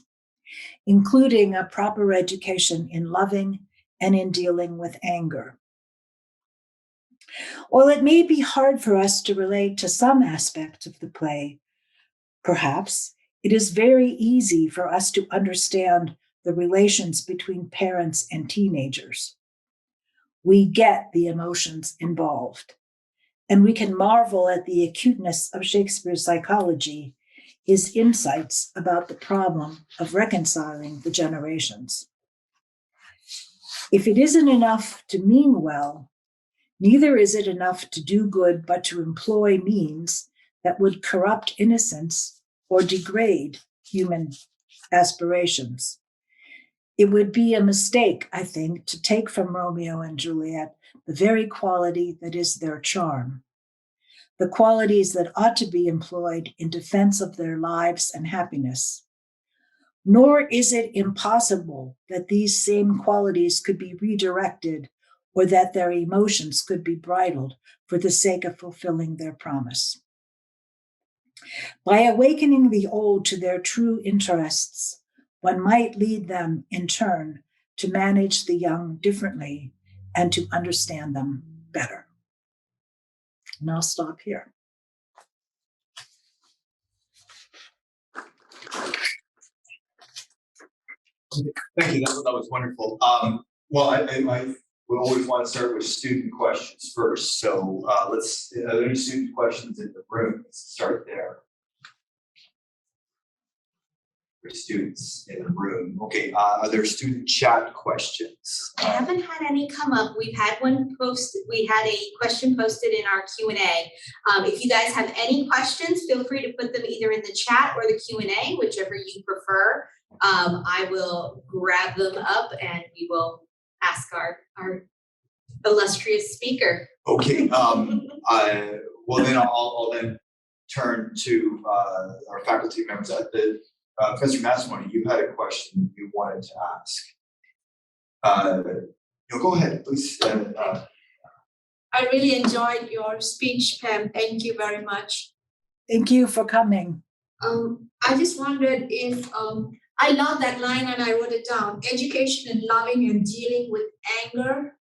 including a proper education in loving and in dealing with anger? While it may be hard for us to relate to some aspects of the play, perhaps it is very easy for us to understand the relations between parents and teenagers. We get the emotions involved, and we can marvel at the acuteness of Shakespeare's psychology, his insights about the problem of reconciling the generations. If it isn't enough to mean well, neither is it enough to do good but to employ means that would corrupt innocence or degrade human aspirations. It would be a mistake, I think, to take from Romeo and Juliet the very quality that is their charm, the qualities that ought to be employed in defense of their lives and happiness. Nor is it impossible that these same qualities could be redirected or that their emotions could be bridled for the sake of fulfilling their promise. By awakening the old to their true interests, one might lead them in turn to manage the young differently and to understand them better. And I'll stop here. Thank you. That was wonderful. Well, I we always want to start with student questions first. So let's. Are there any student questions in the room? Let's start there. For students in the room. Okay. Are there student chat questions? I haven't had any come up. We've had one posted. We had a question posted in our Q&A. If you guys have any questions, feel free to put them either in the chat or the Q&A, whichever you prefer. I will grab them up and we will ask our illustrious speaker. Okay. Well, then I'll then turn to our faculty members. Professor Massimoni, you had a question you wanted to ask. Go ahead, please. I really enjoyed your speech, Pam. Thank you very much. Thank you for coming. I just wondered if I love that line and I wrote it down. Education and loving and dealing with anger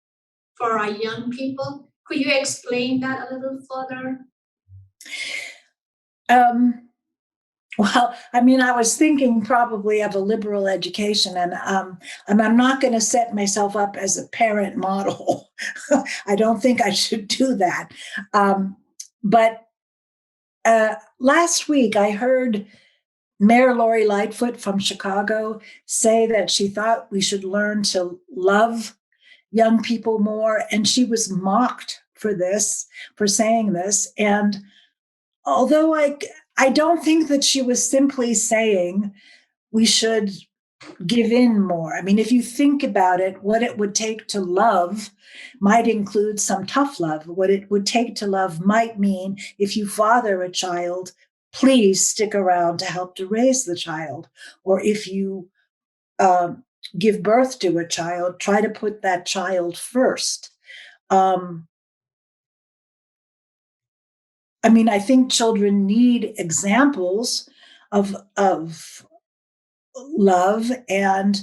for our young people. Could you explain that a little further? Well, I mean, I was thinking probably of a liberal education, and I'm not going to set myself up as a parent model. I don't think I should do that. But last week, I heard Mayor Lori Lightfoot from Chicago say that she thought we should learn to love young people more, and she was mocked for saying this. And although I don't think that she was simply saying we should give in more. I mean, if you think about it, what it would take to love might include some tough love. What it would take to love might mean if you father a child, please stick around to help to raise the child. Or if you um, give birth to a child, try to put that child first. Um, I mean, I think children need examples of love, and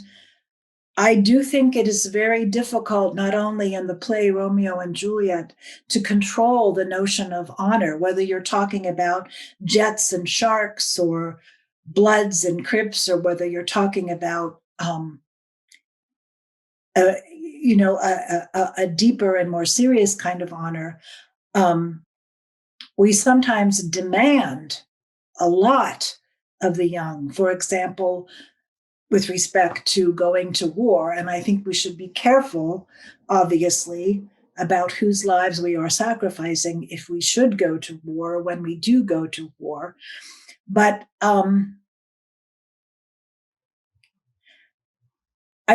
I do think it is very difficult, not only in the play Romeo and Juliet, to control the notion of honor, whether you're talking about Jets and Sharks or Bloods and Crips, or whether you're talking about a deeper and more serious kind of honor. We sometimes demand a lot of the young. For example, with respect to going to war. And I think we should be careful, obviously, about whose lives we are sacrificing if we should go to war, when we do go to war. But I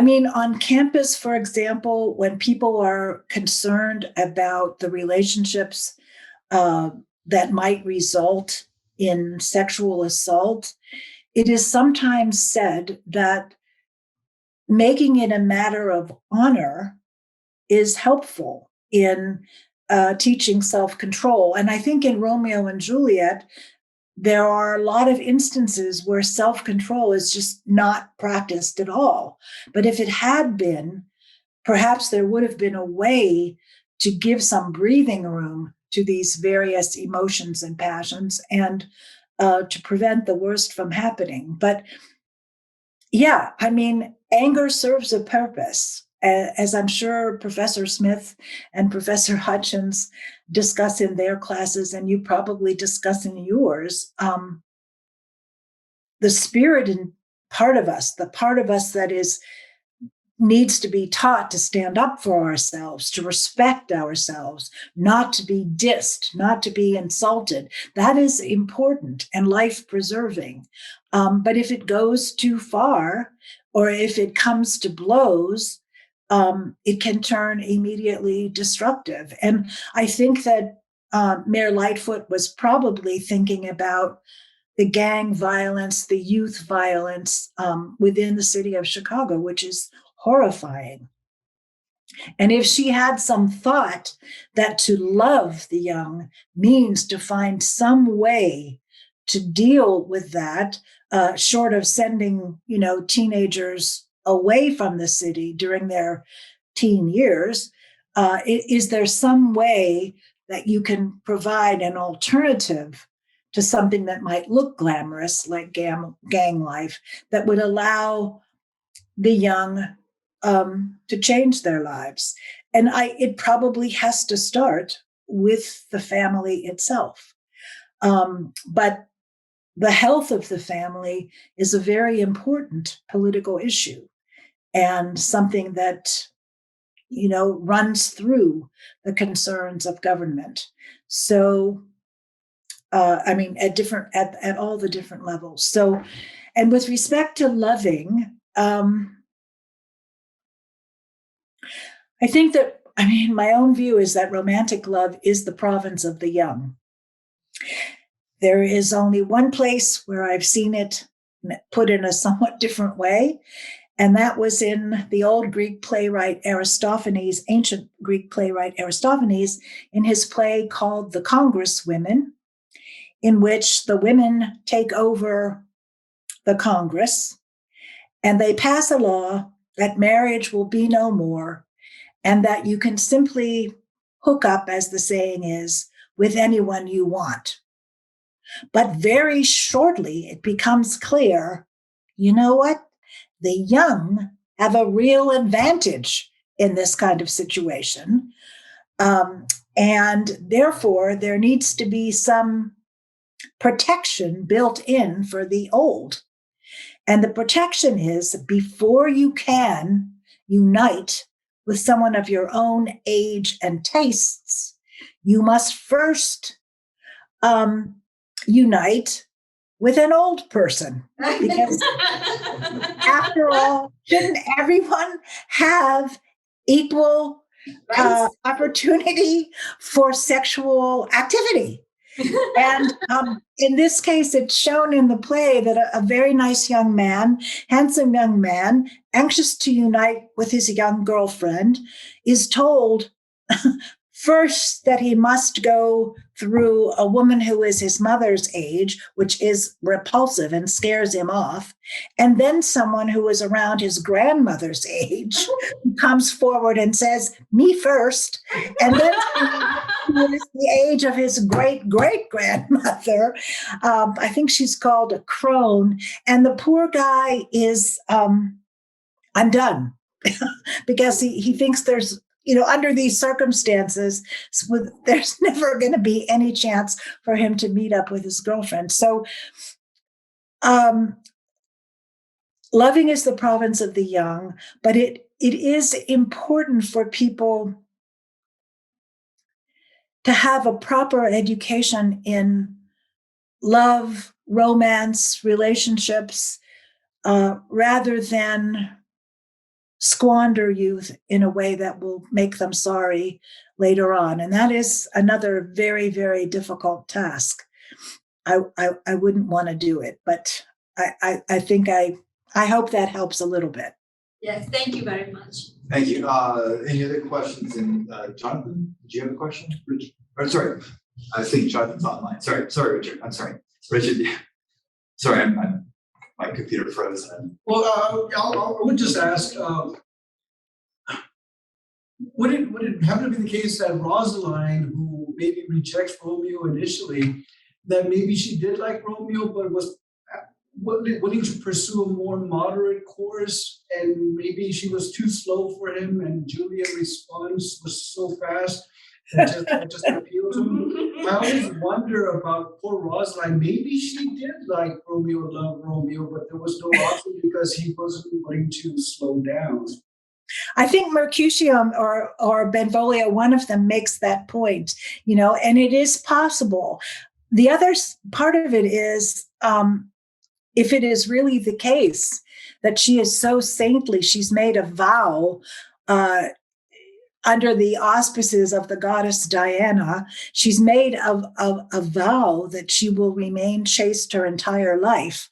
mean, on campus, for example, when people are concerned about the relationships uh, that might result in sexual assault, it is sometimes said that making it a matter of honor is helpful in teaching self-control. And I think in Romeo and Juliet, there are a lot of instances where self-control is just not practiced at all. But if it had been, perhaps there would have been a way to give some breathing room to these various emotions and passions, and to prevent the worst from happening. But yeah, I mean, anger serves a purpose. As I'm sure Professor Smith and Professor Hutchins discuss in their classes, and you probably discuss in yours, the spirit in part of us, the part of us that is needs to be taught to stand up for ourselves, to respect ourselves, not to be dissed, not to be insulted. That is important and life preserving. But if it goes too far, or if it comes to blows, it can turn immediately destructive. And I think that Mayor Lightfoot was probably thinking about the gang violence, the youth violence within the city of Chicago, which is horrifying. And if she had some thought that to love the young means to find some way to deal with that, short of sending, teenagers away from the city during their teen years, is there some way that you can provide an alternative to something that might look glamorous, like gang life, that would allow the young to change their lives? And it probably has to start with the family itself. But the health of the family is a very important political issue, and something that runs through the concerns of government. So I mean, at all the different levels. So, and with respect to loving, I think that, my own view is that romantic love is the province of the young. There is only one place where I've seen it put in a somewhat different way, and that was in the old Greek playwright Aristophanes, ancient Greek playwright Aristophanes, in his play called The Congresswomen, in which the women take over the Congress and they pass a law that marriage will be no more, and that you can simply hook up, as the saying is, with anyone you want. But very shortly, it becomes clear, you know what? The young have a real advantage in this kind of situation. And therefore, there needs to be some protection built in for the old. And the protection is, before you can unite with someone of your own age and tastes, you must first unite with an old person. Because after all, shouldn't everyone have equal opportunity for sexual activity? And in this case, it's shown in the play that a very nice young man, handsome young man, anxious to unite with his young girlfriend, is told first that he must go through a woman who is his mother's age, which is repulsive and scares him off, and then someone who is around his grandmother's age comes forward and says, "Me first," and then who is the age of his great great grandmother. I think she's called a crone, and the poor guy is undone because he thinks there's, under these circumstances, there's never going to be any chance for him to meet up with his girlfriend. So, loving is the province of the young, but it is important for people to have a proper education in love, romance, relationships, rather than squander youth in a way that will make them sorry later on. And that is another very, very difficult task. I wouldn't want to do it, but I think I hope that helps a little bit. Yes, thank you very much. Thank you. Any other questions? And Jonathan, did you have a question? Richard? Or, sorry, I think Jonathan's online. Sorry, Richard. I'm sorry, Richard. Sorry, my computer froze. Well, I would just ask, would it happen to be the case that Rosaline, who maybe rejects Romeo initially, that maybe she did like Romeo, but was willing to pursue a more moderate course, and maybe she was too slow for him, and Julia's response was so fast it just appealed to him? I always wonder about poor Rosaline. Maybe she did like Romeo, love Romeo, but there was no option because he wasn't willing to slow down. I think Mercutio or Benvolio, one of them, makes that point, and it is possible. The other part of it is, if it is really the case that she is so saintly, she's made a vow under the auspices of the goddess Diana, she's made a vow that she will remain chaste her entire life.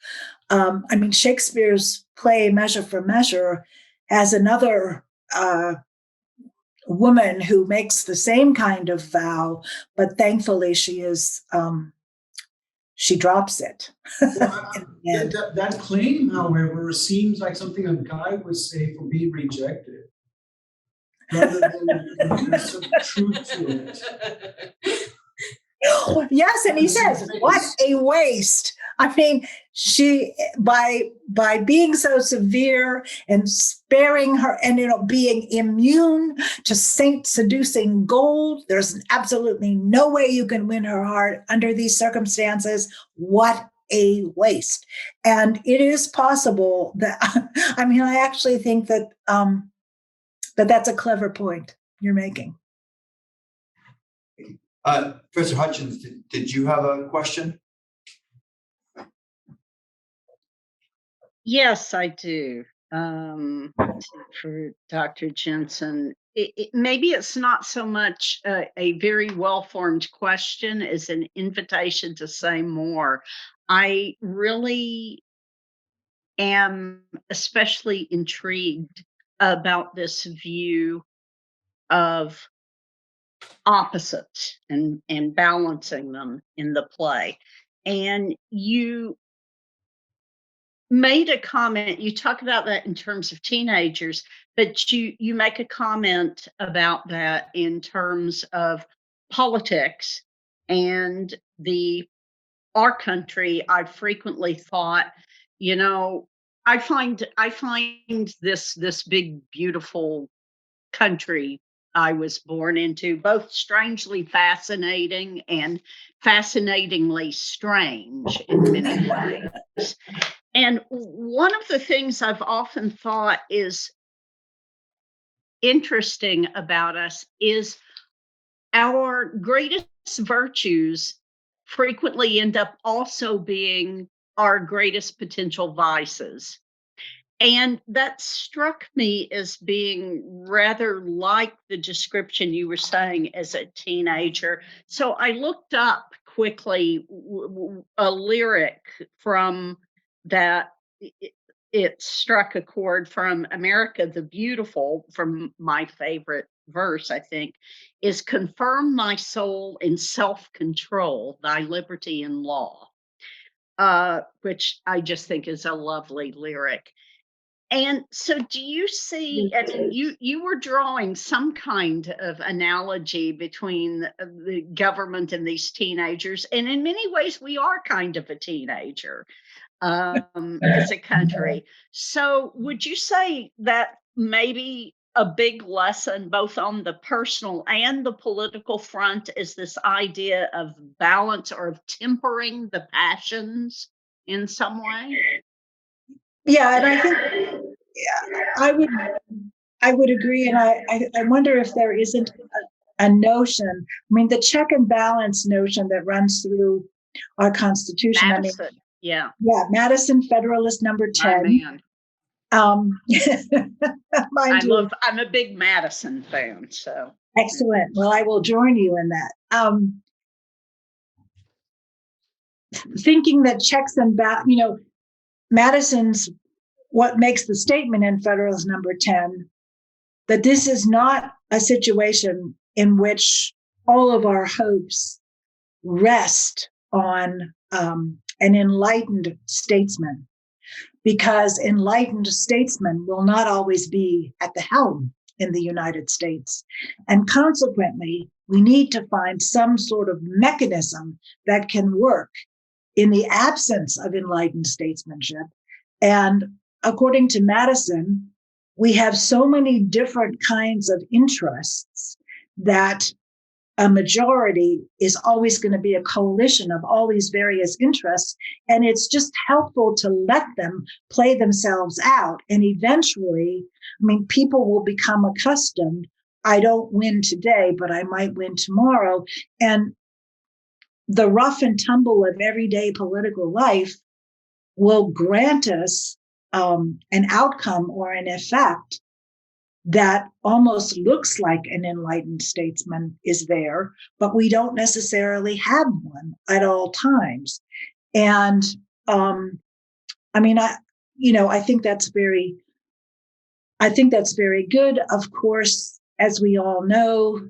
Shakespeare's play Measure for Measure has another woman who makes the same kind of vow, but thankfully she drops it. That claim, however, seems like something a guy would say for being rejected, rather than there's some truth to it. Yes, and he says, "What a waste!" She by being so severe and sparing her, and being immune to saint seducing gold, there's absolutely no way you can win her heart under these circumstances. What a waste! And it is possible that I actually think that that's a clever point you're making. Professor Hutchins, did you have a question? Yes, I do. For Dr. Jensen, maybe it's not so much a very well-formed question as an invitation to say more. I really am especially intrigued about this view of opposites and balancing them in the play. And you made a comment, you talk about that in terms of teenagers, but you make a comment about that in terms of politics and our country. I frequently thought, I find this big beautiful country I was born into both strangely fascinating and fascinatingly strange in many ways. And one of the things I've often thought is interesting about us is our greatest virtues frequently end up also being our greatest potential vices. And that struck me as being rather like the description you were saying as a teenager. So I looked up quickly a lyric from that. It struck a chord from America the Beautiful, from my favorite verse, I think, is confirm my soul in self control, thy liberty and law, which I just think is a lovely lyric. And so do you see, I mean, you were drawing some kind of analogy between the government and these teenagers, and in many ways we are kind of a teenager as a country. So would you say that maybe a big lesson both on the personal and the political front is this idea of balance or of tempering the passions in some way? Yeah, and I think I would agree, and I wonder if there isn't a notion. I mean, the check and balance notion that runs through our Constitution. I mean, Madison, yeah, Madison Federalist number my 10. man. Mind you, I'm a big Madison fan, so. excellent. Well, I will join you in that. Thinking that checks and Madison's what makes the statement in Federalist number 10 that this is not a situation in which all of our hopes rest on an enlightened statesman, because enlightened statesmen will not always be at the helm in the United States. And consequently, we need to find some sort of mechanism that can work in the absence of enlightened statesmanship. And according to Madison, we have so many different kinds of interests that a majority is always going to be a coalition of all these various interests. And it's just helpful to let them play themselves out. And eventually, I mean, people will become accustomed. I don't win today, but I might win tomorrow. And the rough and tumble of everyday political life will grant us an outcome or an effect that almost looks like an enlightened statesman is there, but we don't necessarily have one at all times. And I mean, I think that's very good. Of course, as we all know,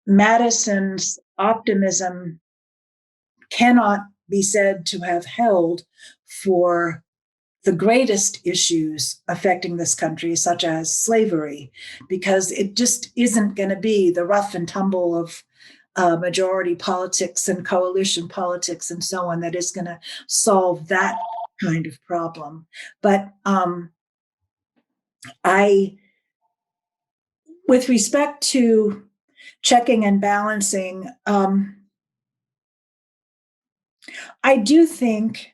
Madison's optimism cannot be said to have held for the greatest issues affecting this country, such as slavery, because it just isn't going to be the rough and tumble of majority politics and coalition politics and so on that is going to solve that kind of problem. But with respect to checking and balancing, I do think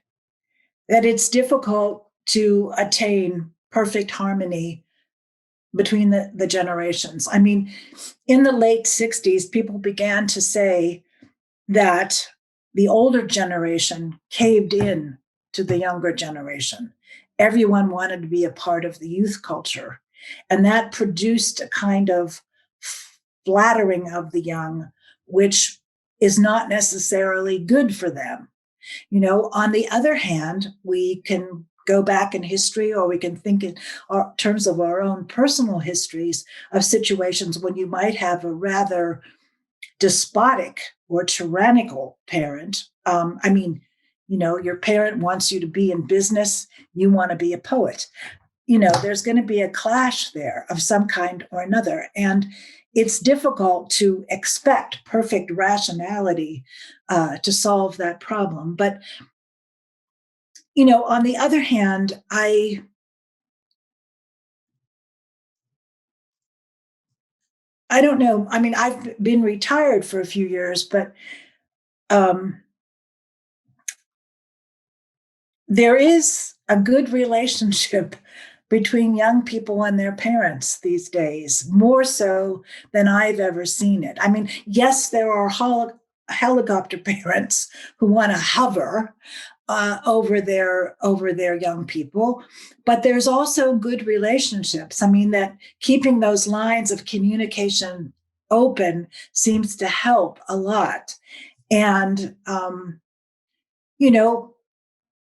that it's difficult to attain perfect harmony between the generations. I mean, in the late 60s, people began to say that the older generation caved in to the younger generation. Everyone wanted to be a part of the youth culture. And that produced a kind of flattering of the young, which is not necessarily good for them. On the other hand, we can go back in history, or we can think in terms of our own personal histories of situations when you might have a rather despotic or tyrannical parent. Your parent wants you to be in business, you want to be a poet. There's going to be a clash there of some kind or another. And it's difficult to expect perfect rationality to solve that problem. But, on the other hand, I don't know. I mean, I've been retired for a few years, but there is a good relationship between young people and their parents these days, more so than I've ever seen it. I mean, yes, there are helicopter parents who want to hover over their young people, but there's also good relationships. I mean, that keeping those lines of communication open seems to help a lot. And you know,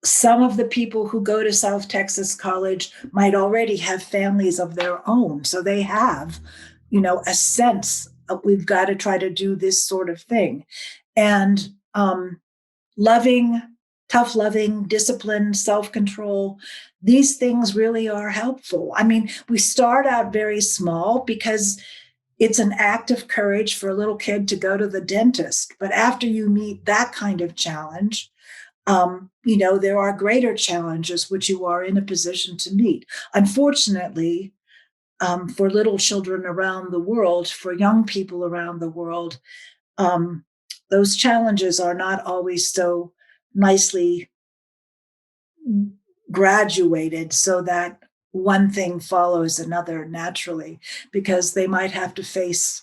some of the people who go to South Texas College might already have families of their own, so they have, a sense of we've got to try to do this sort of thing, and loving, tough loving, discipline, self-control, these things really are helpful. I mean, we start out very small because it's an act of courage for a little kid to go to the dentist. But after you meet that kind of challenge, there are greater challenges which you are in a position to meet. Unfortunately, for little children around the world, for young people around the world, those challenges are not always so nicely graduated so that one thing follows another naturally, because they might have to face,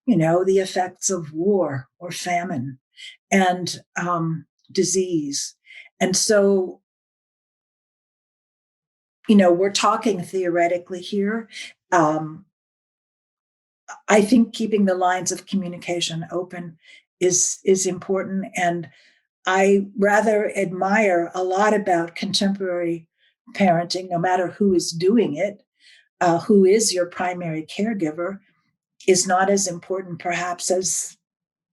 the effects of war or famine and disease. And so, we're talking theoretically here. I think keeping the lines of communication open is important. And I rather admire a lot about contemporary parenting, no matter who is doing it, who is your primary caregiver, is not as important perhaps as,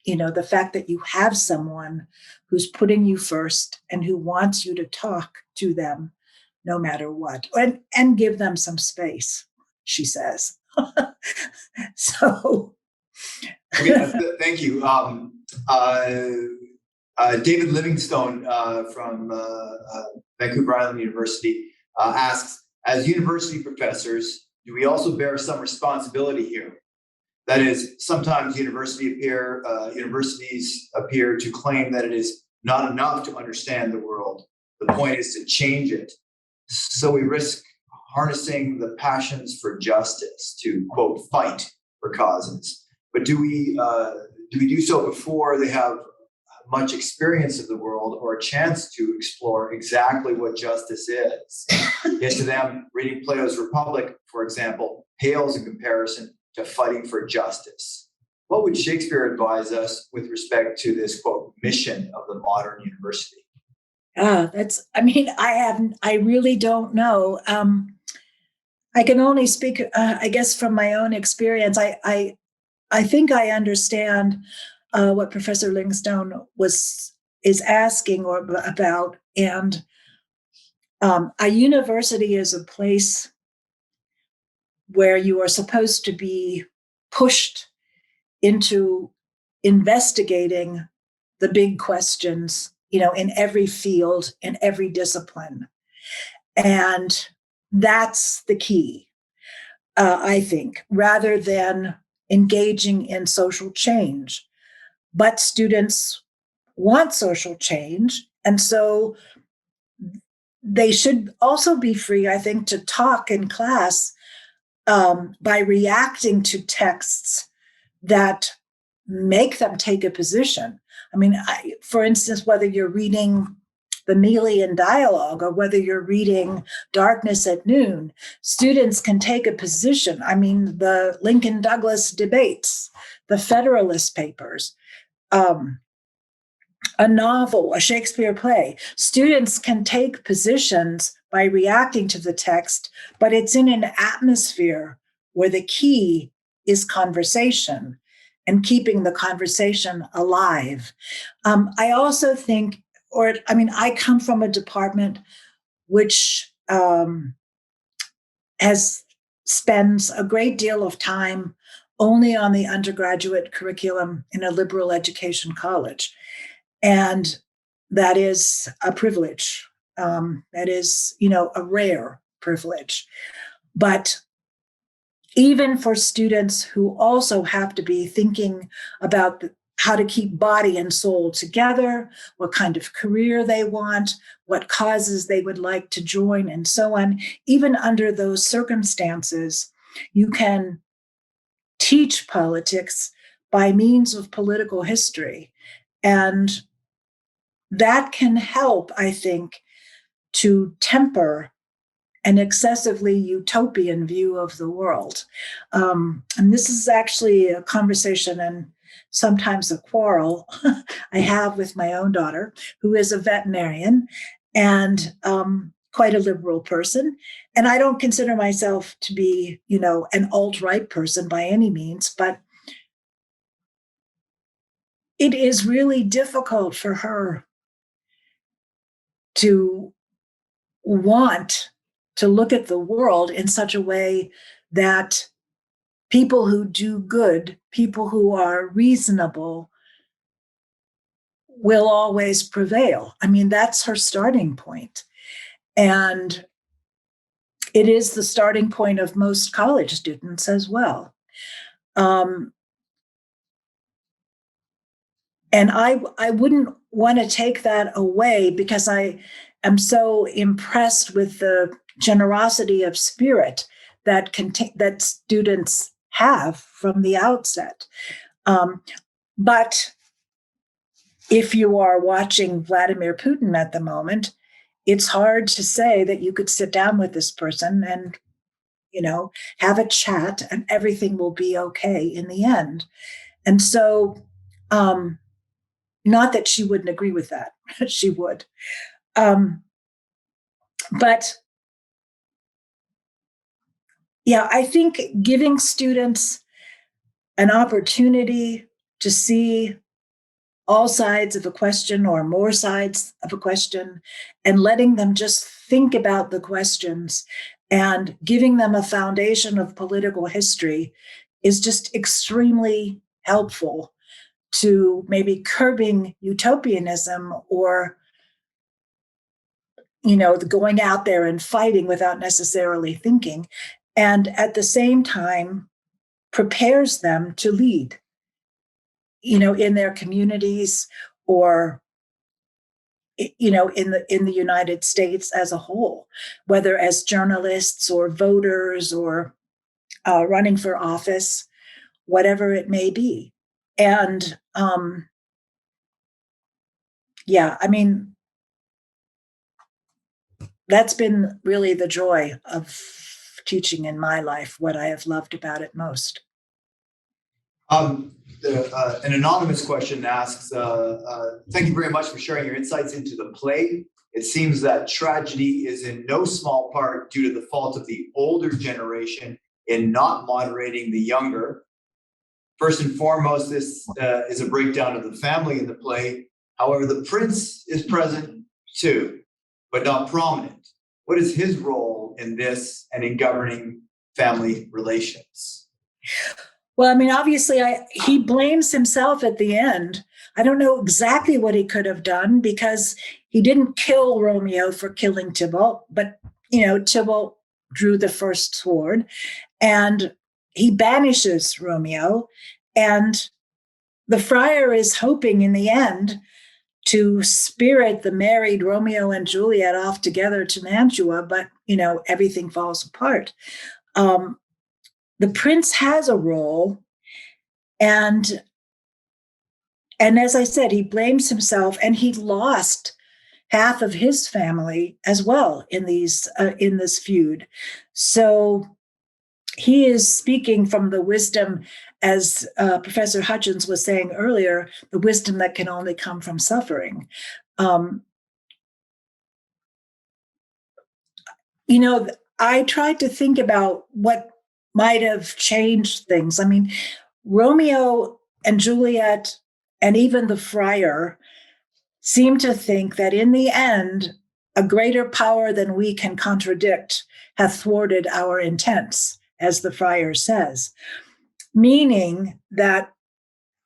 the fact that you have someone who's putting you first and who wants you to talk to them no matter what, and give them some space, she says. So. Okay, thank you. David Livingstone from Vancouver Island University asks, as university professors, do we also bear some responsibility here? That is, sometimes universities appear to claim that it is not enough to understand the world. The point is to change it. So we risk harnessing the passions for justice to, quote, fight for causes. But do we do so before they have much experience of the world or a chance to explore exactly what justice is? Yet to them, reading Plato's Republic, for example, pales in comparison to fighting for justice. What would Shakespeare advise us with respect to this, quote, mission of the modern university? I really don't know. I can only speak, I guess, from my own experience. I think I understand what Professor Livingstone is asking about, and a university is a place where you are supposed to be pushed into investigating the big questions, in every field, in every discipline. And that's the key, I think, rather than engaging in social change. But students want social change. And so they should also be free, I think, to talk in class by reacting to texts that make them take a position. I mean, for instance, whether you're reading the Melian Dialogue or whether you're reading Darkness at Noon, students can take a position. I mean, the Lincoln Douglas debates, the Federalist Papers, a novel, a Shakespeare play. Students can take positions by reacting to the text, but it's in an atmosphere where the key is conversation and keeping the conversation alive. I also think, I come from a department which spends a great deal of time only on the undergraduate curriculum in a liberal education college. And that is a privilege. That is, a rare privilege. But even for students who also have to be thinking about how to keep body and soul together, what kind of career they want, what causes they would like to join, and so on, even under those circumstances, you can teach politics by means of political history. And that can help, I think, to temper an excessively utopian view of the world. And this is actually a conversation and sometimes a quarrel I have with my own daughter, who is a veterinarian and quite a liberal person. And I don't consider myself to be, an alt-right person by any means, but it is really difficult for her to want to look at the world in such a way that people who do good, people who are reasonable, will always prevail. I mean, that's her starting point. And it is the starting point of most college students as well. And I wouldn't want to take that away because I am so impressed with the generosity of spirit that students have from the outset. But if you are watching Vladimir Putin at the moment, it's hard to say that you could sit down with this person and, have a chat and everything will be okay in the end. And so, not that she wouldn't agree with that, she would. But yeah, I think giving students an opportunity to see all sides of a question or more sides of a question and letting them just think about the questions and giving them a foundation of political history is just extremely helpful to maybe curbing utopianism or going out there and fighting without necessarily thinking, and at the same time prepares them to lead, in their communities or in the United States as a whole, whether as journalists or voters or running for office, whatever it may be. And yeah, I mean, that's been really the joy of teaching in my life, what I have loved about it most. An anonymous question asks, thank you very much for sharing your insights into the play. It seems that tragedy is in no small part due to the fault of the older generation in not moderating the younger. First and foremost, this is a breakdown of the family in the play. However, the prince is present too, but not prominent. What is his role in this and in governing family relations? Well, I mean, obviously, he blames himself at the end. I don't know exactly what he could have done because he didn't kill Romeo for killing Tybalt, but, Tybalt drew the first sword and he banishes Romeo. And the friar is hoping in the end to spirit the married Romeo and Juliet off together to Mantua, but, everything falls apart. The prince has a role, and as I said, he blames himself, and he lost half of his family as well in this feud. So he is speaking from the wisdom, as Professor Hutchins was saying earlier, the wisdom that can only come from suffering. I tried to think about what might have changed things. I mean, Romeo and Juliet and even the friar seem to think that in the end, a greater power than we can contradict hath thwarted our intents, as the friar says, meaning that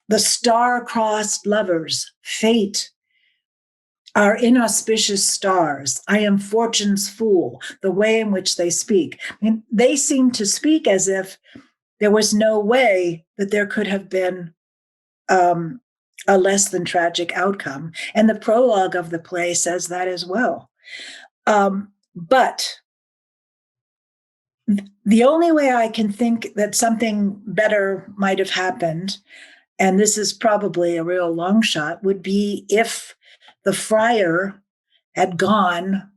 the star-crossed lovers, fate, are inauspicious stars. I am fortune's fool, the way in which they speak. I mean, they seem to speak as if there was no way that there could have been a less than tragic outcome. And the prologue of the play says that as well. But the only way I can think that something better might have happened and this is probably a real long shot, would be if the friar had gone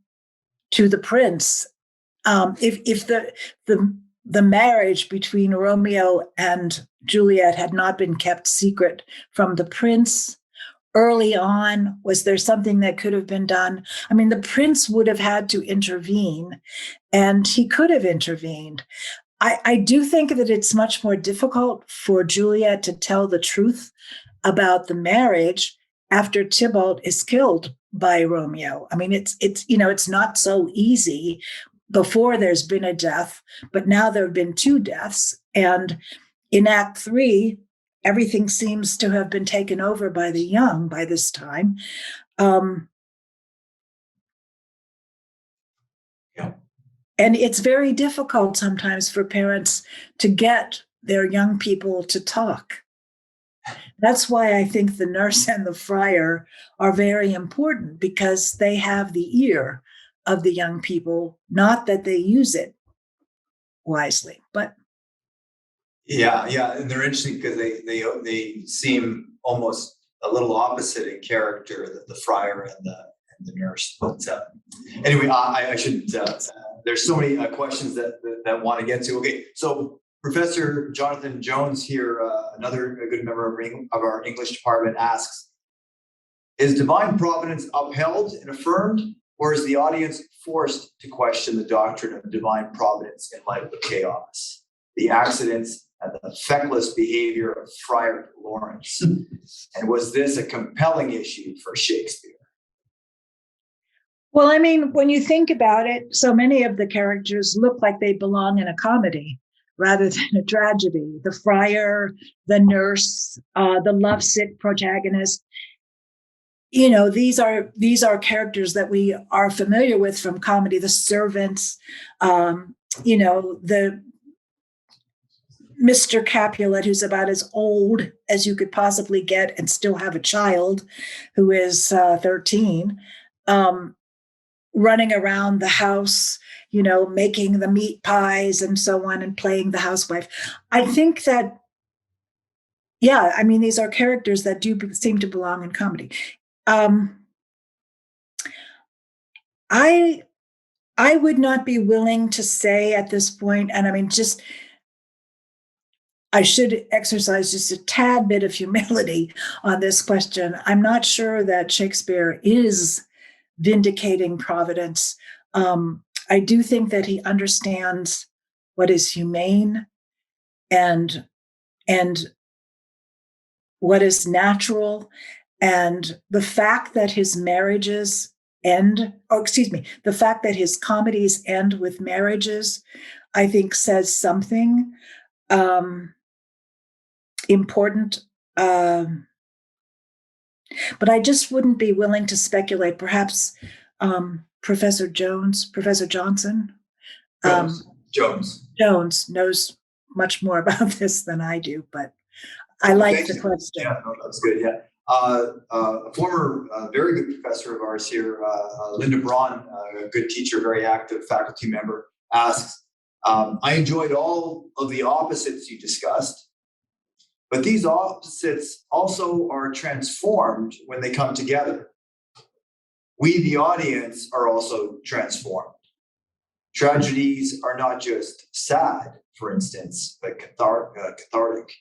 to the prince. If the marriage between Romeo and Juliet had not been kept secret from the prince early on, was there something that could have been done? I mean, the prince would have had to intervene, and he could have intervened. I do think that it's much more difficult for Juliet to tell the truth about the marriage after Tybalt is killed by Romeo. I mean, it's not so easy. Before there's been a death, but now there have been two deaths. And in Act 3, everything seems to have been taken over by the young by this time. Yeah. And it's very difficult sometimes for parents to get their young people to talk. That's why I think the nurse and the friar are very important, because they have the ear of the young people, not that they use it wisely, but Yeah, and they're interesting because they seem almost a little opposite in character, the friar and the nurse. But anyway, I shouldn't. There's so many questions that want to get to. Okay, so Professor Jonathan Jones here, another good member of our English department, asks: is divine providence upheld and affirmed, or is the audience forced to question the doctrine of divine providence in light of the chaos, the accidents, and the feckless behavior of Friar Lawrence? And was this a compelling issue for Shakespeare? well, I mean, when you think about it, so many of the characters look like they belong in a comedy rather than a tragedy. The friar, the nurse, the lovesick protagonist. These are characters that we are familiar with from comedy. The servants, the Mr. Capulet, who's about as old as you could possibly get and still have a child who is 13, running around the house, making the meat pies and so on, and playing the housewife. I think that, yeah, I mean, these are characters that do seem to belong in comedy. I would not be willing to say at this point, and I mean, I should exercise just a tad bit of humility on this question. I'm not sure that Shakespeare is vindicating providence. I do think that he understands what is humane and what is natural, and the fact that his marriages the fact that his comedies end with marriages, I think says something important. But I just wouldn't be willing to speculate. Perhaps Professor Johnson Jones knows much more about this than I do, but I like the question. Yeah, no, that's good. Yeah. A former very good professor of ours here, Linda Braun, a good teacher, very active faculty member, asks, I enjoyed all of the opposites you discussed, but these opposites also are transformed when they come together. We, the audience, are also transformed. Tragedies are not just sad, for instance, but cathartic.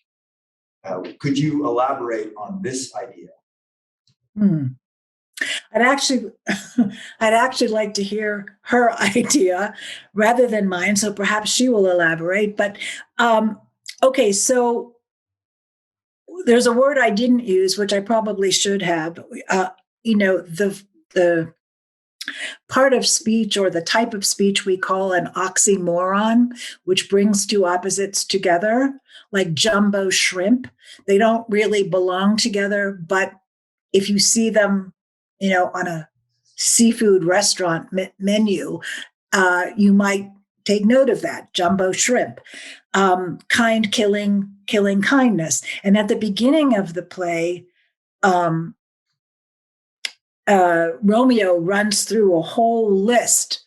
Could you elaborate on this idea? I'd actually like to hear her idea rather than mine, so perhaps she will elaborate. But okay, so there's a word I didn't use, which I probably should have. The part of speech, or the type of speech we call an oxymoron, which brings two opposites together, like jumbo shrimp. They don't really belong together, but if you see them, on a seafood restaurant menu, you might take note of that, jumbo shrimp. Kind killing kindness. And at the beginning of the play, Romeo runs through a whole list,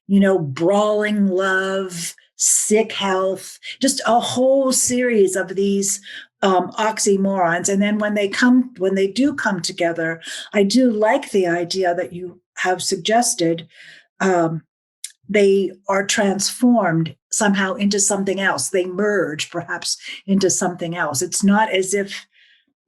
brawling love, sick health, just a whole series of these oxymorons. And then when they do come together, I do like the idea that you have suggested. They are transformed somehow into something else. They merge perhaps into something else. It's not as if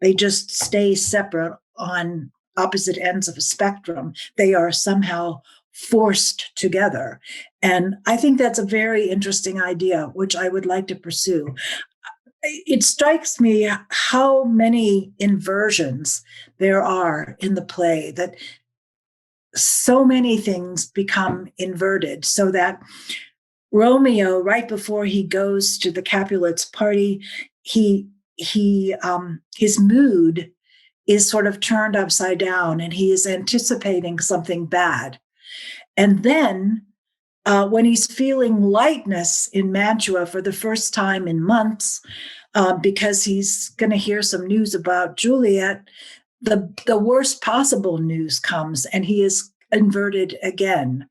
they just stay separate on opposite ends of a spectrum. They are somehow forced together. And I think that's a very interesting idea, which I would like to pursue. It strikes me how many inversions there are in the play, that so many things become inverted, so that Romeo, right before he goes to the Capulets' party, his mood is sort of turned upside down, and he is anticipating something bad. And then when he's feeling lightness in Mantua for the first time in months, because he's going to hear some news about Juliet, the worst possible news comes, and he is inverted again.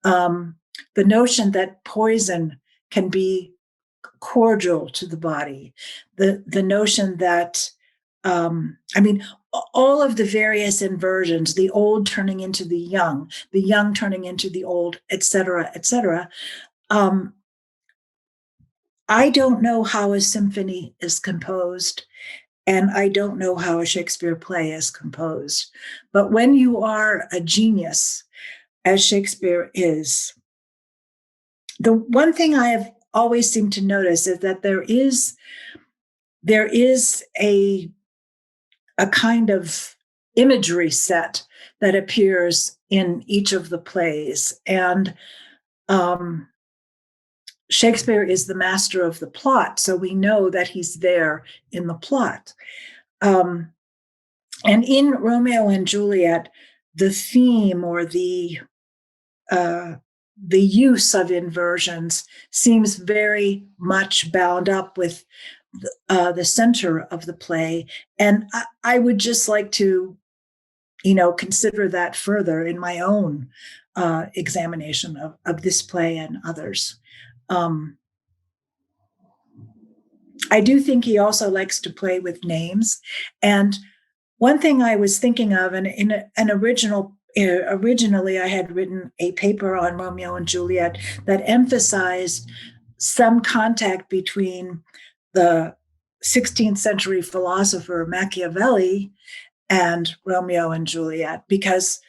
The notion that poison can be cordial to the body, the notion that, all of the various inversions, the old turning into the young turning into the old, et cetera, et cetera. I don't know how a symphony is composed, and I don't know how a Shakespeare play is composed. But when you are a genius, as Shakespeare is, the one thing I have always seemed to notice is that there is a kind of imagery set that appears in each of the plays. And Shakespeare is the master of the plot, so we know that he's there in the plot. And in Romeo and Juliet, the theme or the use of inversions seems very much bound up with the center of the play. And I would just like to, consider that further in my own examination of this play and others. I do think he also likes to play with names. And one thing I was thinking of, and in an originally I had written a paper on Romeo and Juliet that emphasized some contact between the 16th century philosopher Machiavelli and Romeo and Juliet, because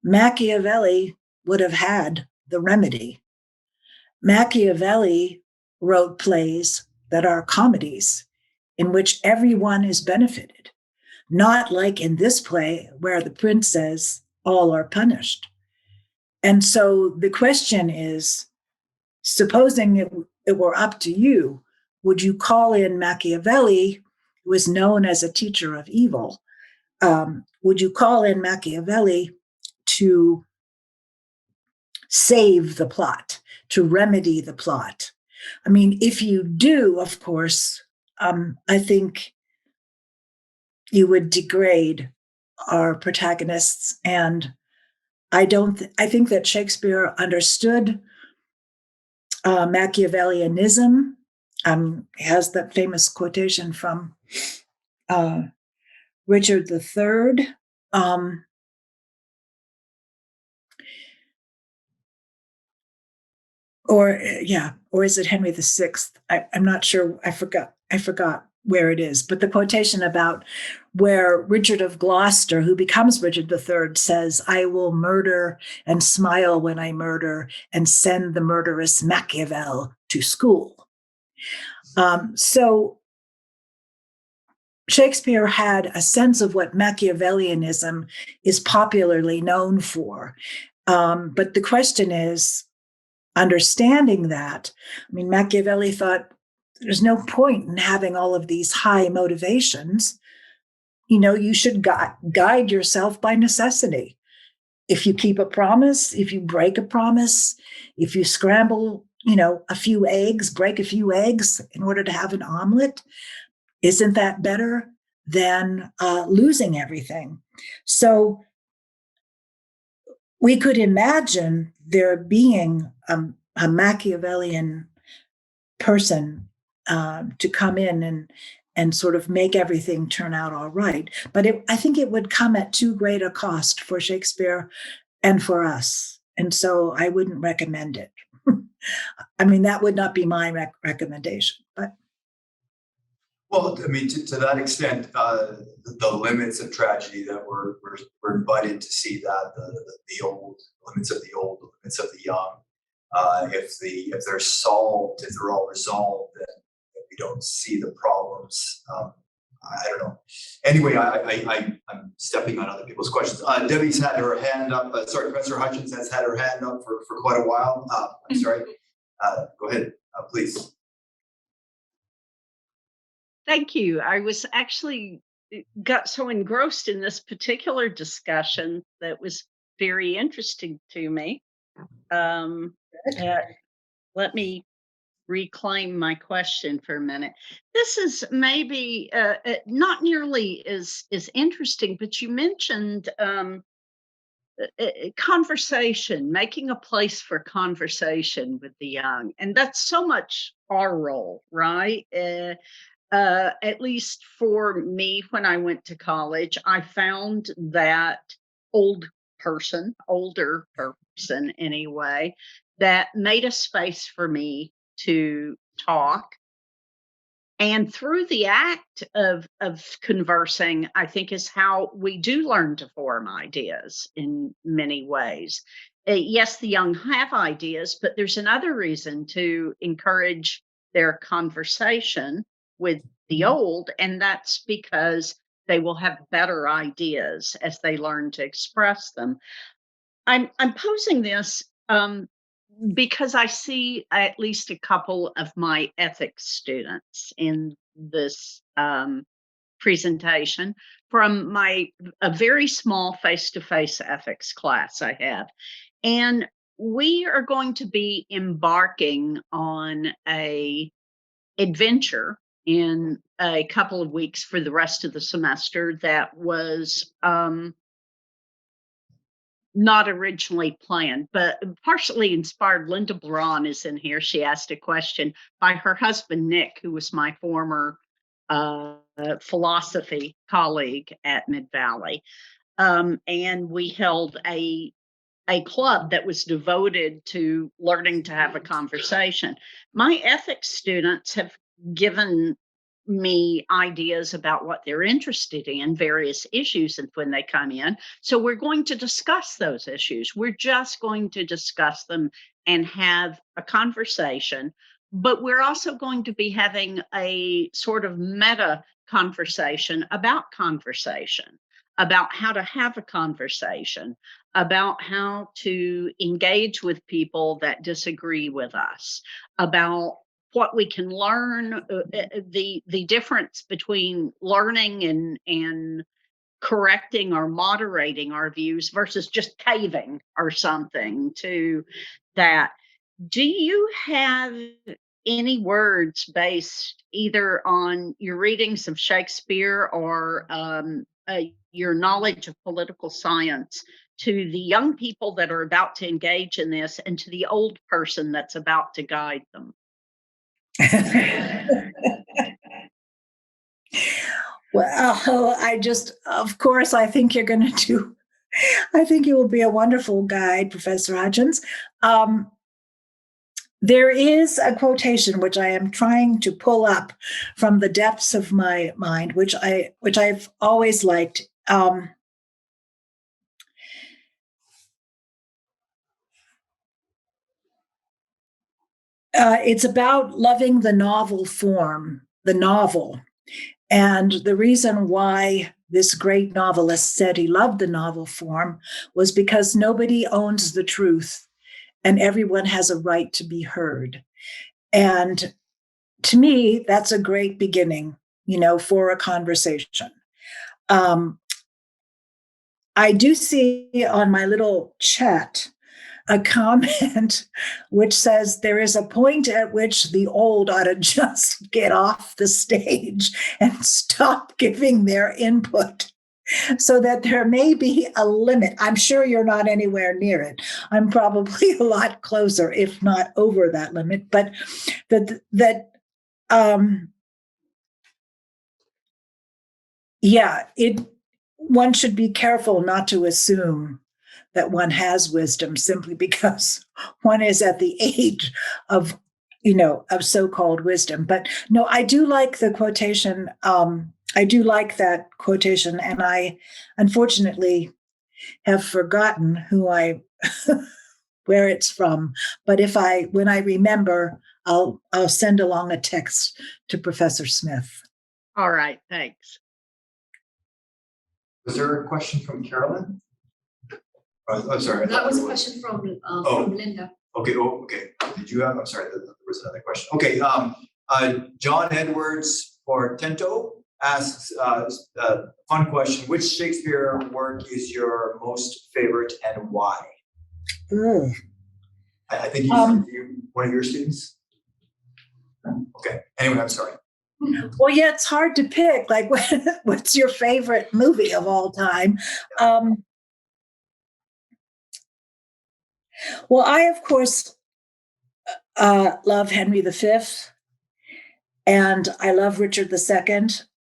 Machiavelli would have had the remedy. Machiavelli wrote plays that are comedies in which everyone is benefited, not like in this play where the prince says all are punished. And so the question is, supposing it were up to you, would you call in Machiavelli, who is known as a teacher of evil? Would you call in Machiavelli to save the plot, to remedy the plot? I mean, if you do, of course, I think you would degrade our protagonists. And I think that Shakespeare understood Machiavellianism. He has that famous quotation from Richard III. Or is it Henry VI? I'm not sure. I forgot where it is. But the quotation about where Richard of Gloucester, who becomes Richard III, says, "I will murder and smile when I murder and send the murderous Machiavel to school." So Shakespeare had a sense of what Machiavellianism is popularly known for. But the question is, understanding that, Machiavelli thought there's no point in having all of these high motivations. You should guide yourself by necessity. If you keep a promise, if you break a promise, if you scramble, a few eggs, break a few eggs in order to have an omelet, isn't that better than losing everything? So we could imagine there being a Machiavellian person to come in and sort of make everything turn out all right. But I think it would come at too great a cost for Shakespeare and for us. And so I wouldn't recommend it. I mean, that would not be my recommendation, but. Well, I mean, to that extent, the limits of tragedy that we're invited to see that the old limits of the old, the limits of the young. If they're solved, if they're all resolved, then we don't see the problems. I don't know. Anyway, I'm stepping on other people's questions. Debbie's had her hand up. Sorry, Professor Hutchins has had her hand up for quite a while. I'm sorry. Go ahead, please. Thank you. I was actually got so engrossed in this particular discussion that was very interesting to me. Let me reclaim my question for a minute. This is maybe not nearly as interesting, but you mentioned conversation, making a place for conversation with the young, and that's so much our role, right? At least for me, when I went to college, I found that older person anyway, that made a space for me to talk. And through the act of conversing, I think is how we do learn to form ideas in many ways. Yes, the young have ideas, but there's another reason to encourage their conversation with the old, and that's because they will have better ideas as they learn to express them. I'm posing this because I see at least a couple of my ethics students in this presentation from a very small face-to-face ethics class I have. And we are going to be embarking on a adventure in a couple of weeks for the rest of the semester that was not originally planned, but partially inspired. Linda Braun is in here. She asked a question by her husband, Nick, who was my former philosophy colleague at Mid-Valley. And we held a club that was devoted to learning to have a conversation. My ethics students have given me ideas about what they're interested in, various issues, and when they come in. So we're going to discuss those issues. We're just going to discuss them and have a conversation. But we're also going to be having a sort of meta conversation, about how to have a conversation, about how to engage with people that disagree with us, about what we can learn, the difference between learning and correcting or moderating our views versus just caving or something to that. Do you have any words based either on your readings of Shakespeare or your knowledge of political science to the young people that are about to engage in this and to the old person that's about to guide them? Well, of course, I think you're going to do, I think you will be a wonderful guide, Professor Hutchins. There is a quotation which I am trying to pull up from the depths of my mind, which I've always liked. It's about loving the novel form, the novel. And the reason why this great novelist said he loved the novel form was because nobody owns the truth and everyone has a right to be heard. And to me, that's a great beginning, for a conversation. I do see on my little chat a comment which says there is a point at which the old ought to just get off the stage and stop giving their input. so that there may be a limit. I'm sure you're not anywhere near it. I'm probably a lot closer, if not over that limit, but um, yeah, one should be careful not to assume that one has wisdom simply because one is at the age of, of so-called wisdom. But no, I do like the quotation. I do like that quotation, and I unfortunately have forgotten where it's from. But when I remember, I'll send along a text to Professor Smith. All right, thanks. Was there a question from Carolyn? I'm sorry. I That thought was a there question from Oh. Linda. Okay, okay. Did you have, I'm sorry, there was another question. Okay, John Edwards Portento asks a fun question. Which Shakespeare work is your most favorite and why? Ugh. I think you one of your students? Okay, anyway, I'm sorry. Well, yeah, it's hard to pick. Like, what's your favorite movie of all time? Well, I, of course, love Henry V, and I love Richard II.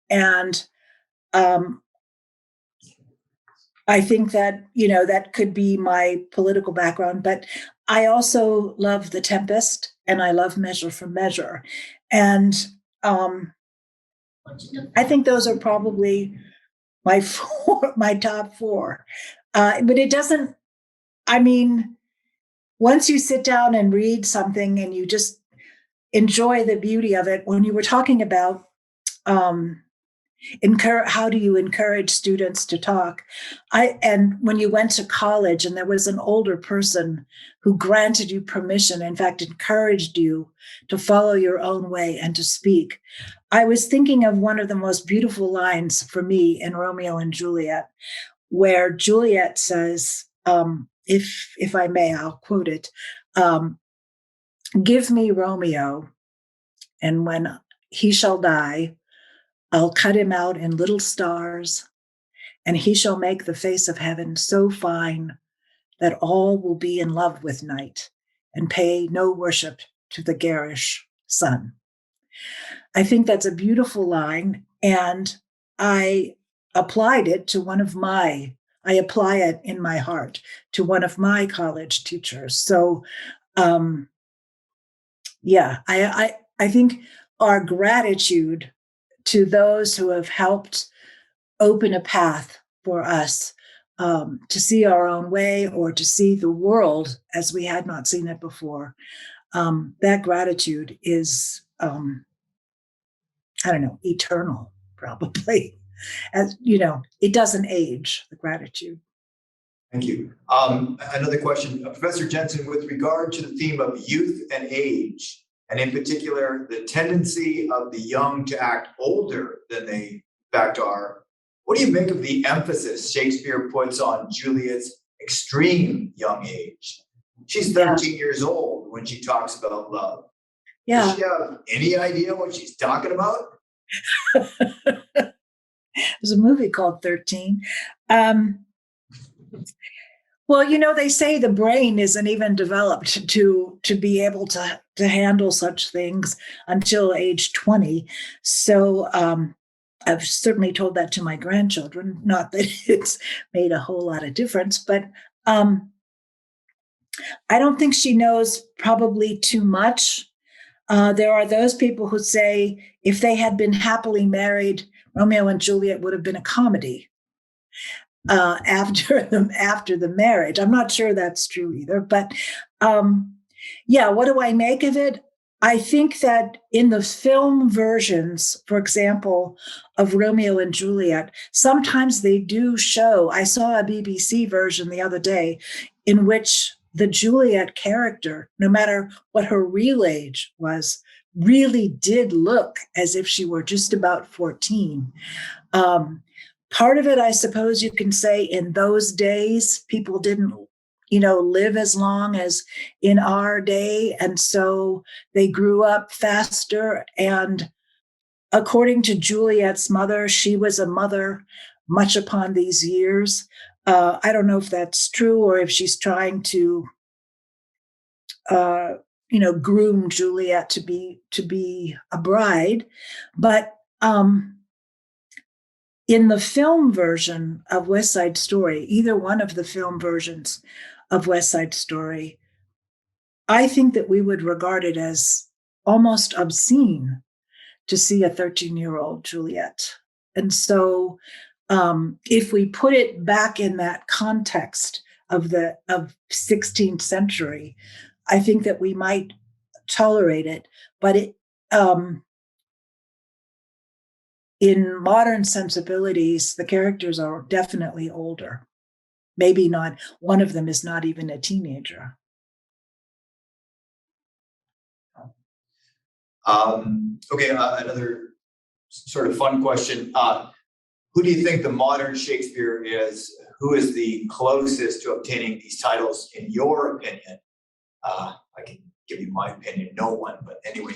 And I think that, that could be my political background. But I also love The Tempest, and I love Measure for Measure. And I think those are probably my top four. But it doesn't, I mean, once you sit down and read something and you just enjoy the beauty of it, when you were talking about how do you encourage students to talk, and when you went to college and there was an older person who granted you permission, in fact, encouraged you to follow your own way and to speak, I was thinking of one of the most beautiful lines for me in Romeo and Juliet, where Juliet says, if I may, I'll quote it, "Give me Romeo, and when he shall die, I'll cut him out in little stars, and he shall make the face of heaven so fine that all will be in love with night and pay no worship to the garish sun." I think that's a beautiful line, and I applied it to I apply it in my heart to one of my college teachers. So, yeah, I think our gratitude to those who have helped open a path for us to see our own way or to see the world as we had not seen it before. That gratitude is, I don't know, eternal, probably. As it doesn't age, the gratitude. Thank you. Another question, Professor Jensen, with regard to the theme of youth and age, and in particular, the tendency of the young to act older than they in fact are, what do you make of the emphasis Shakespeare puts on Juliet's extreme young age? She's 13 years old when she talks about love. Yeah. Does she have any idea what she's talking about? There's a movie called 13. Well, they say the brain isn't even developed to be able to handle such things until age 20. So I've certainly told that to my grandchildren, not that it's made a whole lot of difference, but I don't think she knows probably too much. There are those people who say if they had been happily married, Romeo and Juliet would have been a comedy after the marriage. I'm not sure that's true either, but yeah, what do I make of it? I think that in the film versions, for example, of Romeo and Juliet, sometimes they do show, I saw a BBC version the other day in which the Juliet character, no matter what her real age was, really did look as if she were just about 14. Part of it, I suppose you can say, in those days, people didn't, live as long as in our day. And so they grew up faster. And according to Juliet's mother, she was a mother much upon these years. I don't know if that's true or if she's trying to, groom Juliet to be a bride. But in the film version of West Side Story, either one of the film versions of West Side Story, I think that we would regard it as almost obscene to see a 13-year-old Juliet. And so if we put it back in that context of 16th century, I think that we might tolerate it. But in modern sensibilities, the characters are definitely older. Maybe not, one of them is not even a teenager. Okay, another sort of fun question. Who do you think the modern Shakespeare is? Who is the closest to obtaining these titles, in your opinion? I can give you my opinion, no one, but anyway,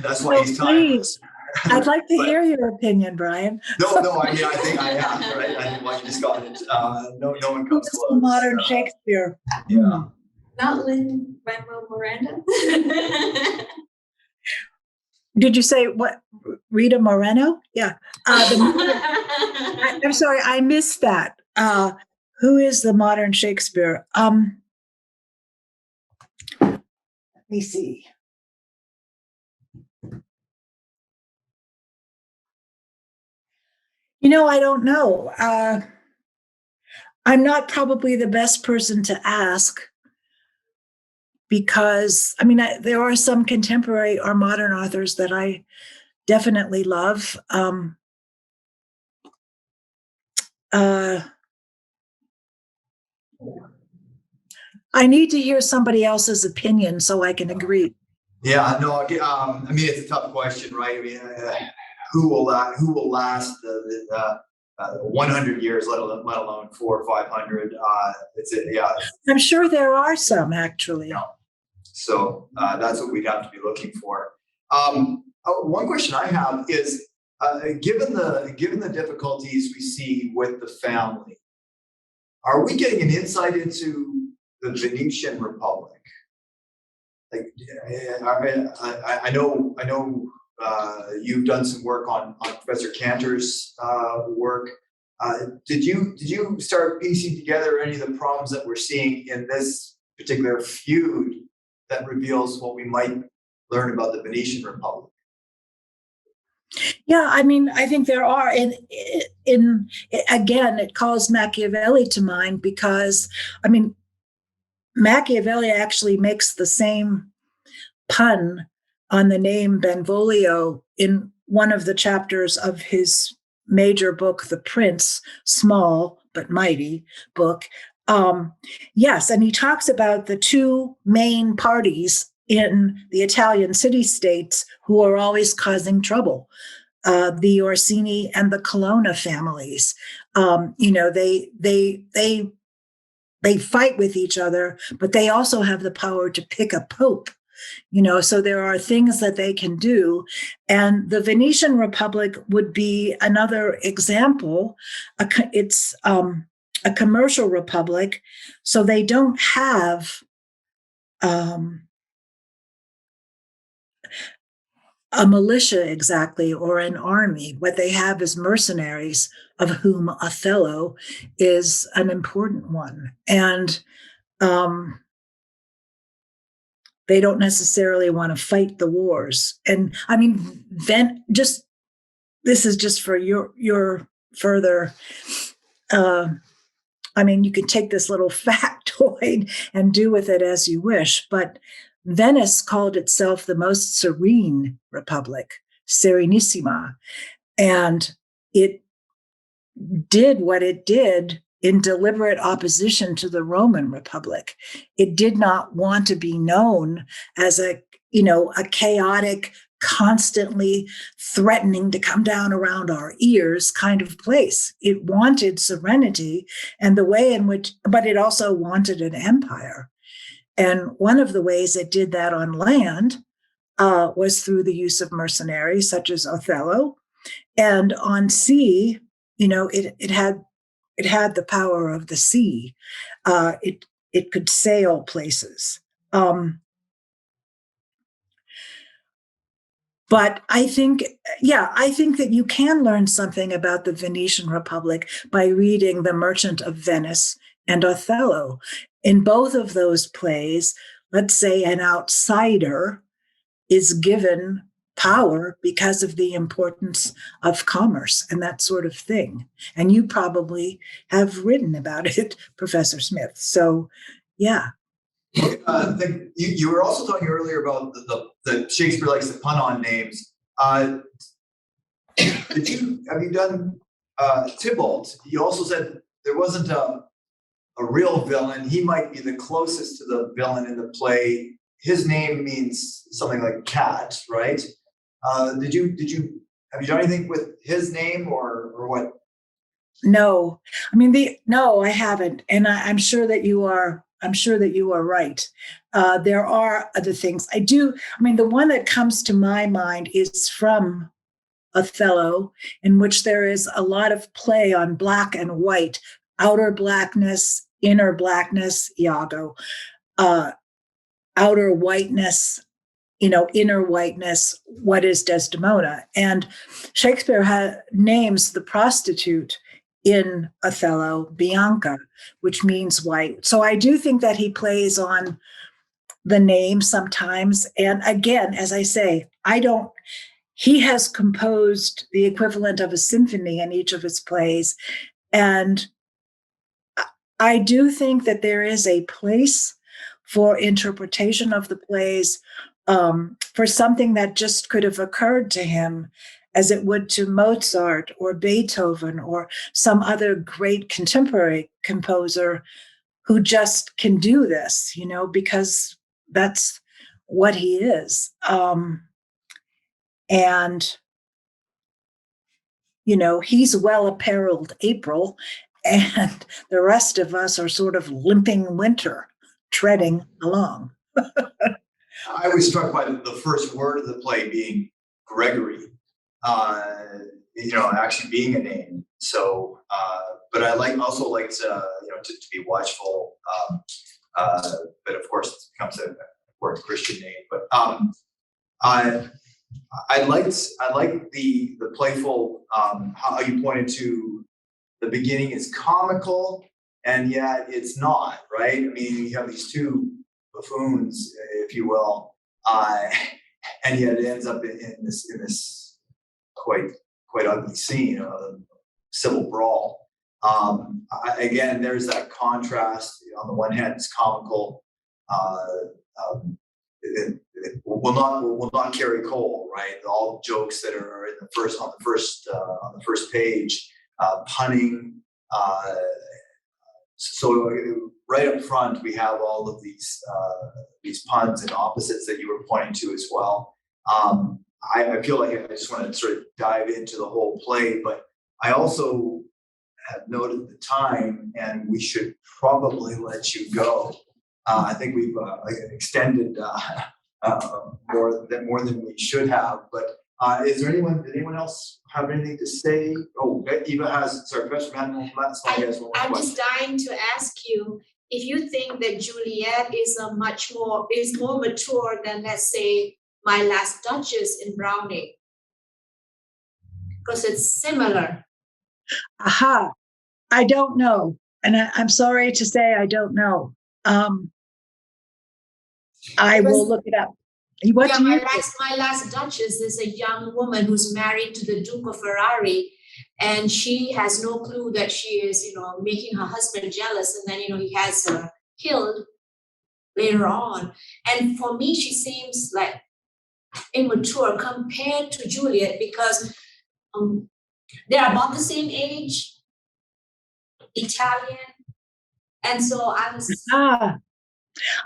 that's why he's timeless. I'd like to hear your opinion, Brian. No, I mean, I think I have, right? I think why you just got it. No one comes Who's close. the modern Shakespeare? Yeah. Not Lin-Manuel Miranda? Did you say what? Rita Moreno? Yeah. I'm sorry, I missed that. Who is the modern Shakespeare? Let me see. I don't know. I'm not probably the best person to ask because, there are some contemporary or modern authors that I definitely love. I need to hear somebody else's opinion so I can agree. Yeah, no, it's a tough question, right? Who will last the 100 years, let alone 400 or 500? I'm sure there are some actually. Yeah. So that's what we'd have to be looking for. One question I have is, given the difficulties we see with the family, are we getting an insight into the Venetian Republic? Like, I know you've done some work on Professor Cantor's work. Did you start piecing together any of the problems that we're seeing in this particular feud that reveals what we might learn about the Venetian Republic? Yeah, I think there are, and again, it calls Machiavelli to mind because, Machiavelli actually makes the same pun on the name Benvolio in one of the chapters of his major book, The Prince, small but mighty book. Yes, and he talks about the two main parties in the Italian city-states who are always causing trouble. The Orsini and the Colonna families. They fight with each other, but they also have the power to pick a pope. So there are things that they can do. And the Venetian Republic would be another example. It's a commercial republic, so they don't have a militia exactly or an army. What they have is mercenaries, of whom Othello is an important one. And they don't necessarily want to fight the wars. And this is just for your further, you can take this little factoid and do with it as you wish, but Venice called itself the most serene republic, Serenissima. And it did what it did in deliberate opposition to the Roman Republic. It did not want to be known as a chaotic, constantly threatening to come down around our ears kind of place. It wanted serenity and the way in which, but it also wanted an empire. And one of the ways it did that on land was through the use of mercenaries such as Othello. And on sea, it had the power of the sea. It could sail places. But I think that you can learn something about the Venetian Republic by reading The Merchant of Venice and Othello. In both of those plays, let's say an outsider is given power because of the importance of commerce and that sort of thing. And you probably have written about it, Professor Smith. So, yeah. You were also talking earlier about the Shakespeare likes to pun on names. Have you done Tybalt? You also said there wasn't a real villain. He might be the closest to the villain in the play. His name means something like cat, right? Have you done anything with his name or what? No, I mean no, I haven't, and I'm sure that you are. I'm sure that you are right. There are other things I do. I mean, the one that comes to my mind is from Othello, in which there is a lot of play on black and white, outer blackness, inner blackness, Iago, outer whiteness, inner whiteness, what is Desdemona? And Shakespeare names the prostitute in Othello Bianca, which means white. So I do think that he plays on the name sometimes. And again, as I say, he has composed the equivalent of a symphony in each of his plays. And I do think that there is a place for interpretation of the plays, for something that just could have occurred to him as it would to Mozart or Beethoven or some other great contemporary composer who just can do this, because that's what he is. And, he's well appareled April, and the rest of us are sort of limping winter, treading along. I was struck by the first word of the play being Gregory, actually being a name. So, but I also like to be watchful. But of course, it becomes an important Christian name. But I liked the playful, how you pointed to the beginning is comical and yet it's not, right? I mean, you have these two buffoons, if you will, and yet it ends up in this quite ugly scene of civil brawl. Again, there's that contrast. On the one hand, it's comical. It will not carry coal, right? All jokes that are on the first page, punning. So right up front, we have all of these puns and opposites that you were pointing to as well. I feel like I just want to sort of dive into the whole play, but I also have noted the time, and we should probably let you go. I think we've extended more than we should have. But did anyone else have anything to say? Oh, Eva has. Sorry, Professor Manuel. I'm just dying to ask you if you think that Juliet is more mature than, let's say, My Last Duchess in Browning, because it's similar. Aha, I don't know, and I'm sorry to say I don't know. I will look it up. What do you think? My Last Duchess is a young woman who's married to the Duke of Ferrari, and she has no clue that she is, making her husband jealous, and then, he has her killed later on. And for me, she seems like immature compared to Juliet, because they're about the same age, Italian, and so I was.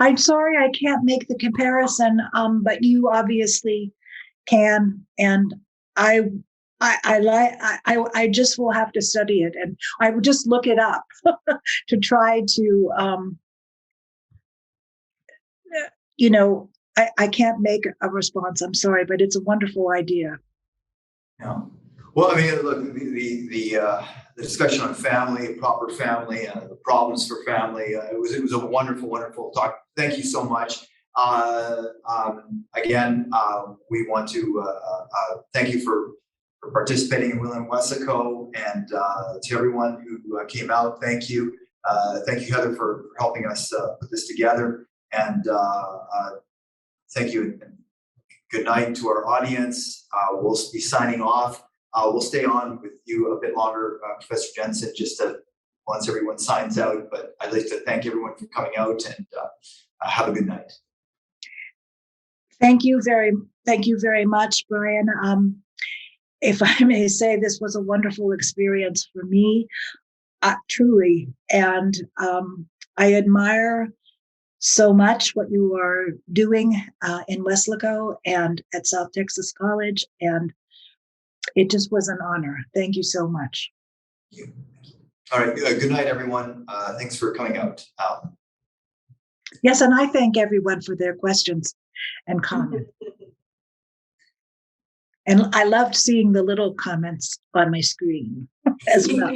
I'm sorry I can't make the comparison, but you obviously can, and I just will have to study it, and I would just look it up to try to, I can't make a response. I'm sorry, but it's a wonderful idea. Yeah. Well, I mean, look, the discussion on family, proper family, the problems for family, it was a wonderful talk. Thank you so much. Again, we want to thank you for participating in William Wessico, and to everyone who came out, thank you. Thank you, Heather, for helping us put this together, and thank you. Good night to our audience. We'll be signing off. We'll stay on with you a bit longer, Professor Jensen, just to once everyone signs out. But I'd like to thank everyone for coming out, and have a good night. Thank you very much, Brian. If I may say, this was a wonderful experience for me, truly, and I admire so much what you are doing in Weslaco and at South Texas College, and it just was an honor. Thank you so much. Thank you. All right. Good night, everyone. Thanks for coming out. Yes, and I thank everyone for their questions and comments. And I loved seeing the little comments on my screen as well.